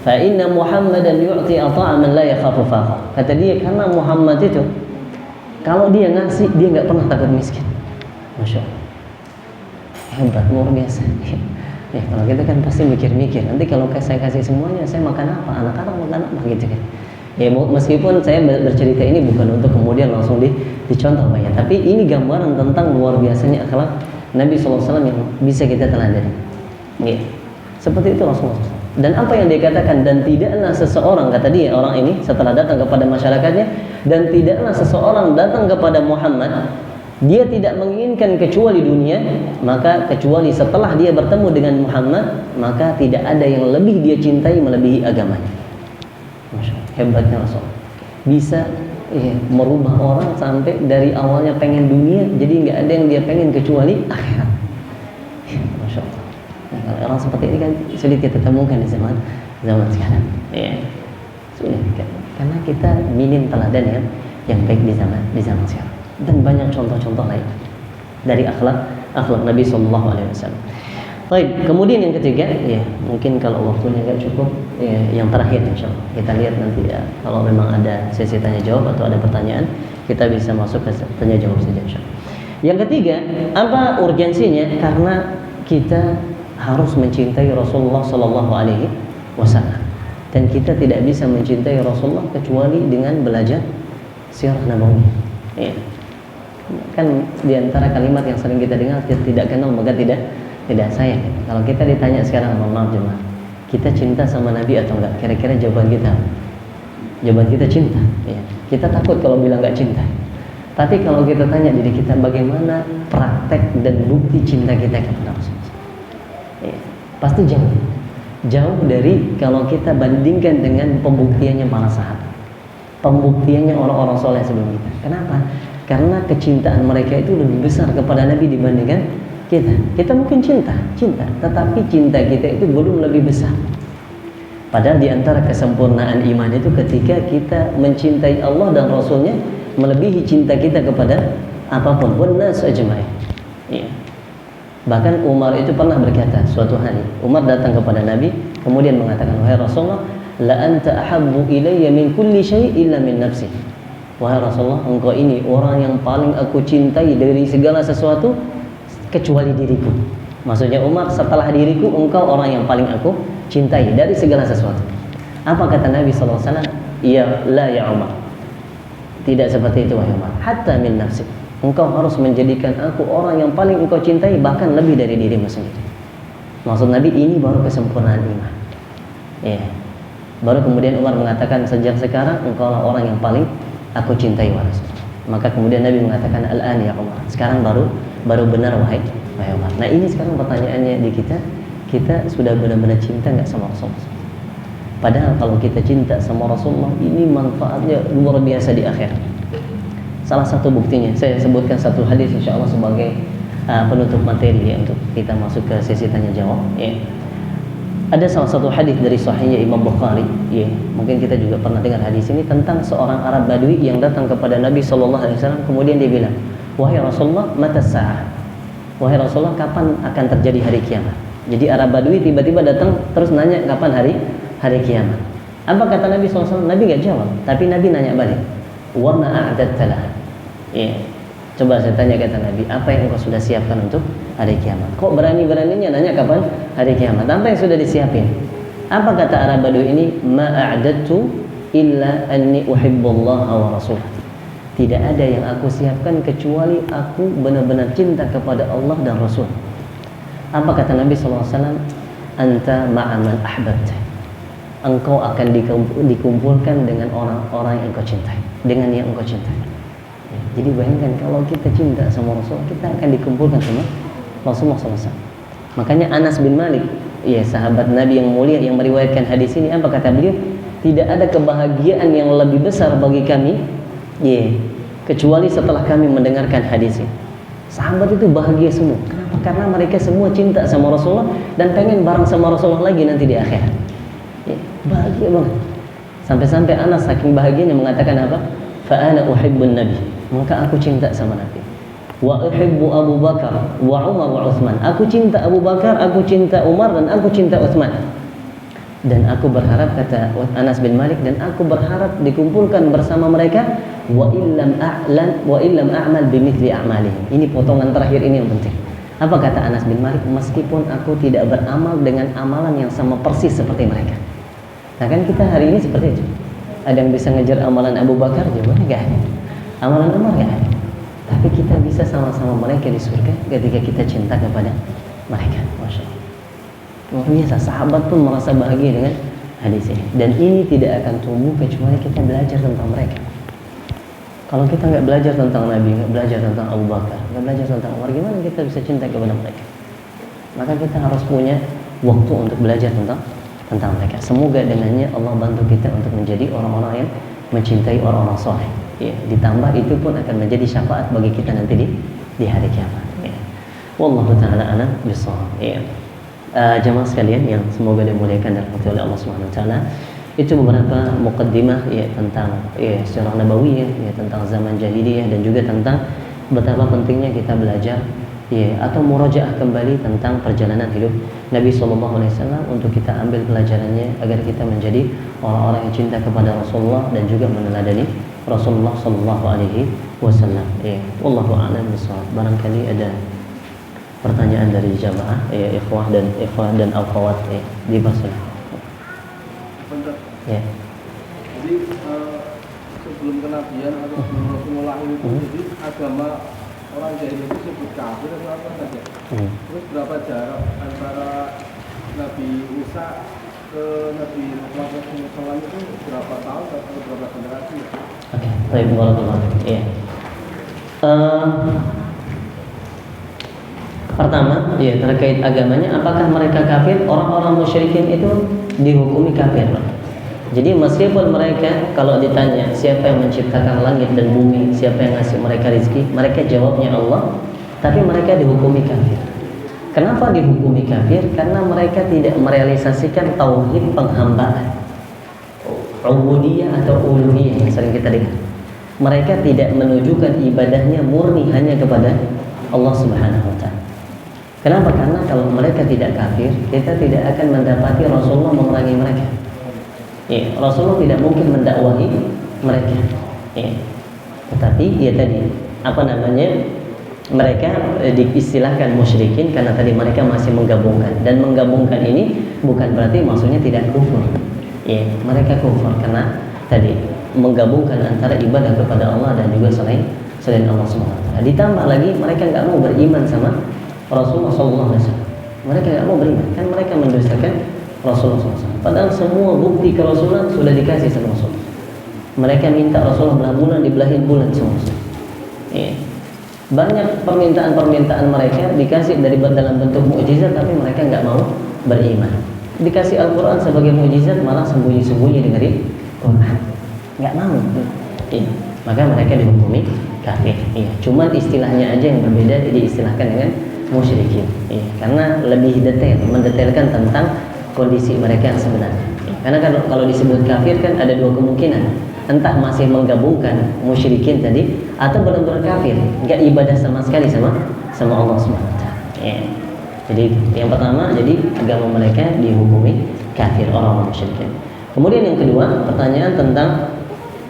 Fa inna Muhammadan yu'ti ata'a man la yakhafu faqra. Kata dia, karena Muhammad itu kalau dia ngasih, dia nggak pernah takut miskin. Masya Allah, hebat, luar biasa. Ya, kalau kita kan pasti mikir-mikir, nanti kalau saya kasih semuanya, saya makan apa? Anak-anak makan apa gitu kan? Ya, meskipun saya bercerita ini bukan untuk kemudian langsung dicontoh banyak, tapi ini gambaran tentang luar biasanya akhlak Nabi SAW yang bisa kita teladani. Ya, seperti itu Rasulullah SAW. Dan apa yang dia katakan? Dan tidaklah seseorang, kata dia, orang ini setelah datang kepada masyarakatnya, dan tidaklah seseorang datang kepada Muhammad, dia tidak menginginkan kecuali dunia, maka kecuali setelah dia bertemu dengan Muhammad, maka tidak ada yang lebih dia cintai melebihi agamanya. Masya Allah, hebatnya Rasul. Bisa merubah orang sampai dari awalnya pengen dunia, jadi nggak ada yang dia pengen kecuali akhirat. Masya Allah. Nah, orang seperti ini kan sulit kita temukan di zaman sekarang. Ya, sulit kan? Karena kita minim teladan yang baik di zaman sekarang. Dan banyak contoh-contoh lain dari akhlak Nabi Sallallahu Alaihi Wasallam. Baik, kemudian yang ketiga, ya mungkin kalau waktunya nggak cukup, ya, yang terakhir insyaallah kita lihat nanti ya, kalau memang ada sesi tanya jawab atau ada pertanyaan, kita bisa masuk ke tanya jawab saja insyaallah. Yang ketiga, apa urgensinya? Karena kita harus mencintai Rasulullah Sallallahu Alaihi Wasallam, dan kita tidak bisa mencintai Rasulullah kecuali dengan belajar sirah nabawiyah. Ya. Kan diantara kalimat yang sering kita dengar, tidak kenal maka tidak sayang. Kalau kita ditanya sekarang, maaf jemaah, kita cinta sama Nabi atau enggak? Kira-kira jawaban kita cinta. Ya. Kita takut kalau bilang enggak cinta. Tapi kalau kita tanya diri kita, bagaimana praktek dan bukti cinta kita kepada Rasulullah? Ya. Pasti jauh dari kalau kita bandingkan dengan pembuktiannya para sahabat, pembuktiannya orang-orang soleh sebelum kita. Kenapa? Karena kecintaan mereka itu lebih besar kepada Nabi dibandingkan kita. Kita mungkin cinta, tetapi cinta kita itu belum lebih besar. Padahal di antara kesempurnaan iman itu ketika kita mencintai Allah dan Rasulnya melebihi cinta kita kepada apapun, wannas ajma'in. Ya. Bahkan Umar itu pernah berkata suatu hari, Umar datang kepada Nabi kemudian mengatakan, wahai Rasulullah, la anta ahabbu ilayya min kulli syai' illa min nafsi. Wahai Rasulullah, engkau ini orang yang paling aku cintai dari segala sesuatu kecuali diriku. Maksudnya Umar, setelah diriku engkau orang yang paling aku cintai dari segala sesuatu. Apa kata Nabi sallallahu alaihi wasallam? Ya la ya Umar. Tidak seperti itu wahai Umar. Hatta min nafsi. Engkau harus menjadikan aku orang yang paling engkau cintai, bahkan lebih dari dirimu sendiri. Maksud Nabi, ini baru kesempurnaan iman. Ya. Baru kemudian Umar mengatakan, sejak sekarang engkaulah orang yang paling aku cintai wahai Rasulullah. Maka kemudian Nabi mengatakan, al-an ya Umar. Sekarang baru benar wahai Umar. Nah, ini sekarang pertanyaannya di kita sudah benar-benar cinta nggak sama Rasulullah? Padahal kalau kita cinta sama Rasulullah, ini manfaatnya luar biasa di akhirat. Salah satu buktinya, saya sebutkan satu hadis insya Allah sebagai penutup materi ya, untuk kita masuk ke sesi tanya jawab ya. Ada salah satu hadis dari sahihnya Imam Bukhari ya, mungkin kita juga pernah dengar hadis ini, tentang seorang Arab Badui yang datang kepada Nabi SAW. Kemudian dia bilang, wahai Rasulullah, mata sa'ah, wahai Rasulullah, kapan akan terjadi hari kiamat? Jadi Arab Badui tiba-tiba datang terus nanya kapan hari kiamat. Apa kata Nabi SAW? Nabi gak jawab, tapi Nabi nanya balik, wa ma a'dadtalah. Ya, coba saya tanya kata Nabi, apa yang engkau sudah siapkan untuk hari kiamat? Kok berani-beraninya nanya kapan hari kiamat? Apa yang sudah disiapin? Apa kata Arab Badui ini? Ma a'dadtu illa anni uhibbullaha wa rasulah. Tidak ada yang aku siapkan kecuali aku benar-benar cinta kepada Allah dan Rasul. Apa kata Nabi SAW? Anta ma'aman ahbabta. Engkau akan dikumpulkan dengan orang-orang yang engkau cintai, dengan yang engkau cintai. Jadi bayangkan kalau kita cinta sama Rasulullah, kita akan dikumpulkan sama Rasulullah SAW. Makanya Anas bin Malik, ya sahabat Nabi yang mulia yang meriwayatkan hadis ini, apa kata beliau? Tidak ada kebahagiaan yang lebih besar bagi kami, ya, kecuali setelah kami mendengarkan hadis ini. Sahabat itu bahagia semua. Kenapa? Karena mereka semua cinta sama Rasulullah dan pengen bareng sama Rasulullah lagi nanti di akhirat. Ya, bahagia banget. Sampai-sampai Anas saking bahagianya mengatakan apa? Fa ana uhibbun nabi. Maka aku cinta sama Nabi. Wa uhibbu Abu Bakar wa Umar wa Utsman. Aku cinta Abu Bakar, aku cinta Umar, dan aku cinta Utsman. Dan aku berharap, kata Anas bin Malik, dan aku berharap dikumpulkan bersama mereka wa illam a'mal bimithli a'malihim. Ini potongan terakhir ini yang penting. Apa kata Anas bin Malik? Meskipun aku tidak beramal dengan amalan yang sama persis seperti mereka. Nah kan kita hari ini seperti itu. Ada yang bisa ngejar amalan Abu Bakar? Jawabannya enggak ada. Amalan Umar enggak ada. Tapi kita bisa sama-sama mereka di surga ketika kita cinta kepada mereka. Masya Allah. Luar biasa, sahabat pun merasa bahagia dengan hadis ini. Dan ini tidak akan tumbuh kecuali kita belajar tentang mereka. Kalau kita nggak belajar tentang Nabi, nggak belajar tentang Abu Bakar, nggak belajar tentang Umar, gimana kita bisa cinta kepada mereka? Maka kita harus punya waktu untuk belajar tentang mereka. Semoga dengannya Allah bantu kita untuk menjadi orang-orang yang mencintai orang-orang soleh. Ya, ditambah itu pun akan menjadi syafaat bagi kita nanti di hari kiamat. Ya. Wallahu taala a'lam bishawab. Ya. Jamaah sekalian yang semoga dimuliakan dan dirahmati oleh Allah Subhanahu wa taala. Itu beberapa muqaddimah ya tentang sejarah nabawiyah, ya tentang zaman jahiliyah, dan juga tentang betapa pentingnya kita belajar ya atau murajaah kembali tentang perjalanan hidup Nabi sallallahu alaihi wasallam untuk kita ambil pelajarannya agar kita menjadi orang-orang yang cinta kepada Rasulullah dan juga meneladani Rasulullah sallallahu alaihi wasallam. Ya, wallahu a'lam bishawab. Barangkali ada pertanyaan dari jamaah ya ikhwah dan akhwat ya dipersilakan. Ya. Jadi sebelum kenabian atau sebelum Rasulullah itu jadi agama orang jahiliyah itu sebut kafir atau apa saja. Terus berapa jarak antara Nabi Musa ke Nabi Muhammad SAW itu berapa tahun atau berapa generasi? Oke, baik, barakallahu. Iya. Pertama, ya terkait agamanya, apakah mereka kafir? Orang-orang musyrikin itu dihukumi kafir. Jadi meskipun mereka kalau ditanya siapa yang menciptakan langit dan bumi, siapa yang ngasih mereka rezeki, mereka jawabnya Allah, tapi mereka dihukumi kafir. Kenapa dihukumi kafir? Karena mereka tidak merealisasikan tauhid penghambaan, ubudiyah atau uluhiyah yang sering kita dengar. Mereka tidak menunjukkan ibadahnya murni hanya kepada Allah Subhanahu wa taala. Kenapa? Karena kalau mereka tidak kafir, kita tidak akan mendapati Rasulullah memerangi mereka. Ya, Rasulullah tidak mungkin mendakwahi mereka. Ya. Tetapi ya tadi mereka diistilahkan musyrikin karena tadi mereka masih menggabungkan, dan menggabungkan ini bukan berarti maksudnya tidak kufur. Ya, mereka kufur karena tadi menggabungkan antara ibadah kepada Allah dan juga selain Allah SWT. Ditambah lagi mereka nggak mau beriman sama Rasulullah SAW. Mereka nggak mau beriman, kan mereka mendustakan Rasulullah SAW. Padahal semua bukti kerasulan sudah dikasih sama Rasul. Mereka minta Rasulullah belah bulan, dibelahin bulan semua. Ya. Banyak permintaan-permintaan mereka dikasih dalam bentuk mukjizat, tapi mereka nggak mau beriman. Dikasih Al-Quran sebagai mukjizat, malah sembunyi-sembunyi dengerin Quran. Nggak mau. Ya. Maka mereka dihukumi kafir. Ya. Cuman istilahnya aja yang berbeda, diistilahkan dengan musyrikin. Ya. Karena lebih detail, mendetailkan tentang kondisi mereka yang sebenarnya. Karena kalau disebut kafir kan ada dua kemungkinan, entah masih menggabungkan musyrikin tadi, atau benar-benar kafir, nggak ibadah sama sekali sama Allah SWT. Ya. Jadi yang pertama, jadi agama mereka dihukumi kafir, orang musyrikin. Kemudian yang kedua, pertanyaan tentang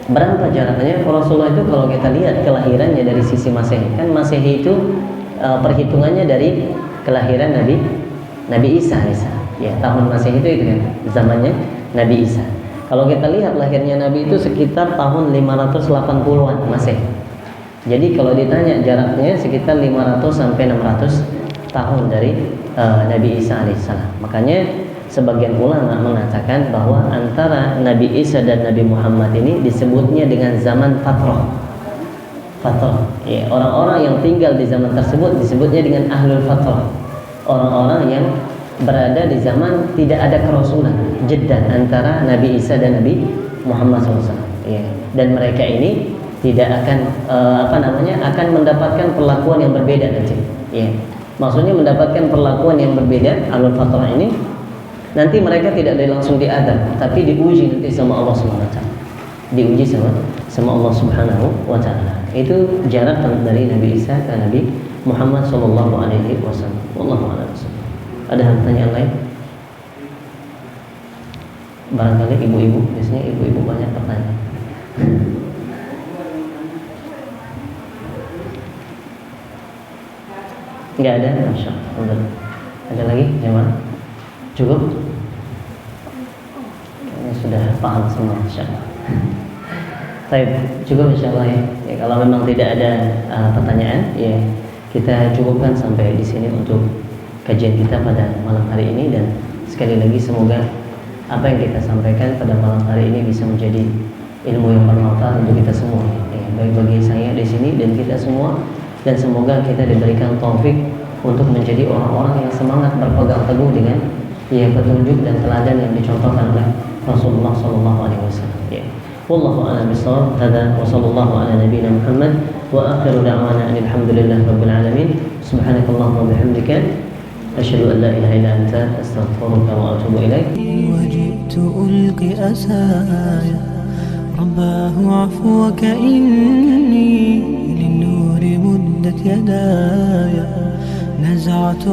berapa jaraknya Rasulullah itu. Kalau kita lihat kelahirannya dari sisi Masehi, kan Masehi itu perhitungannya dari kelahiran Nabi Isa. Ya, tahun Masehi itu kan zamannya Nabi Isa. Kalau kita lihat lahirnya Nabi itu sekitar tahun 580-an Masehi. Jadi kalau ditanya jaraknya sekitar 500 sampai 600 tahun dari Nabi Isa alaihissalam. Makanya sebagian ulama mengatakan bahwa antara Nabi Isa dan Nabi Muhammad ini disebutnya dengan zaman fatrah. Ya, orang-orang yang tinggal di zaman tersebut disebutnya dengan ahlul fatrah. Orang-orang yang berada di zaman tidak ada kerasulan, jeda antara Nabi Isa dan Nabi Muhammad SAW. Ya. Dan mereka ini tidak akan akan mendapatkan perlakuan yang berbeda nanti. Ya. Maksudnya mendapatkan perlakuan yang berbeda. Ahlul fatrah ini nanti mereka tidak langsung diadab, tapi diuji nanti sama Allah Subhanahu Wa Taala. Diuji sama Allah Subhanahu Wa Taala. Itu jarak dari Nabi Isa ke Nabi Muhammad Sallallahu Alaihi Wasallam. Wallahu a'lam. Ada pertanyaan lain? Barangkali ibu-ibu, biasanya ibu-ibu banyak pertanyaan. Enggak ada, Masya Allah. Ada lagi? Jemaah? Cukup? Kayaknya sudah paham semua, Masya Allah. Baik, cukup Insya Allah ya. Ya, kalau memang tidak ada pertanyaan, ya kita cukupkan sampai di sini untuk kajian kita pada malam hari ini. Dan sekali lagi semoga apa yang kita sampaikan pada malam hari ini bisa menjadi ilmu yang bermanfaat untuk kita semua, ya, baik bagi saya di sini dan kita semua. Dan semoga kita diberikan taufik untuk menjadi orang-orang yang semangat berpegang teguh dengan petunjuk dan teladan yang dicontohkan oleh Rasulullah SAW. Ya. Wallahu a'lam bishawab. Hada wa sallallahu ala nabiyyina Muhammad wa akhiru da'wana alhamdulillahi rabbil alamin. Subhanakallahumma wa bihamdika أشهد أن لا إله إلا أنت أستغفرك وأتوب إليك. وجئت ألقي أسايا رباه عفوك إني للنور مدت يدايا نزعت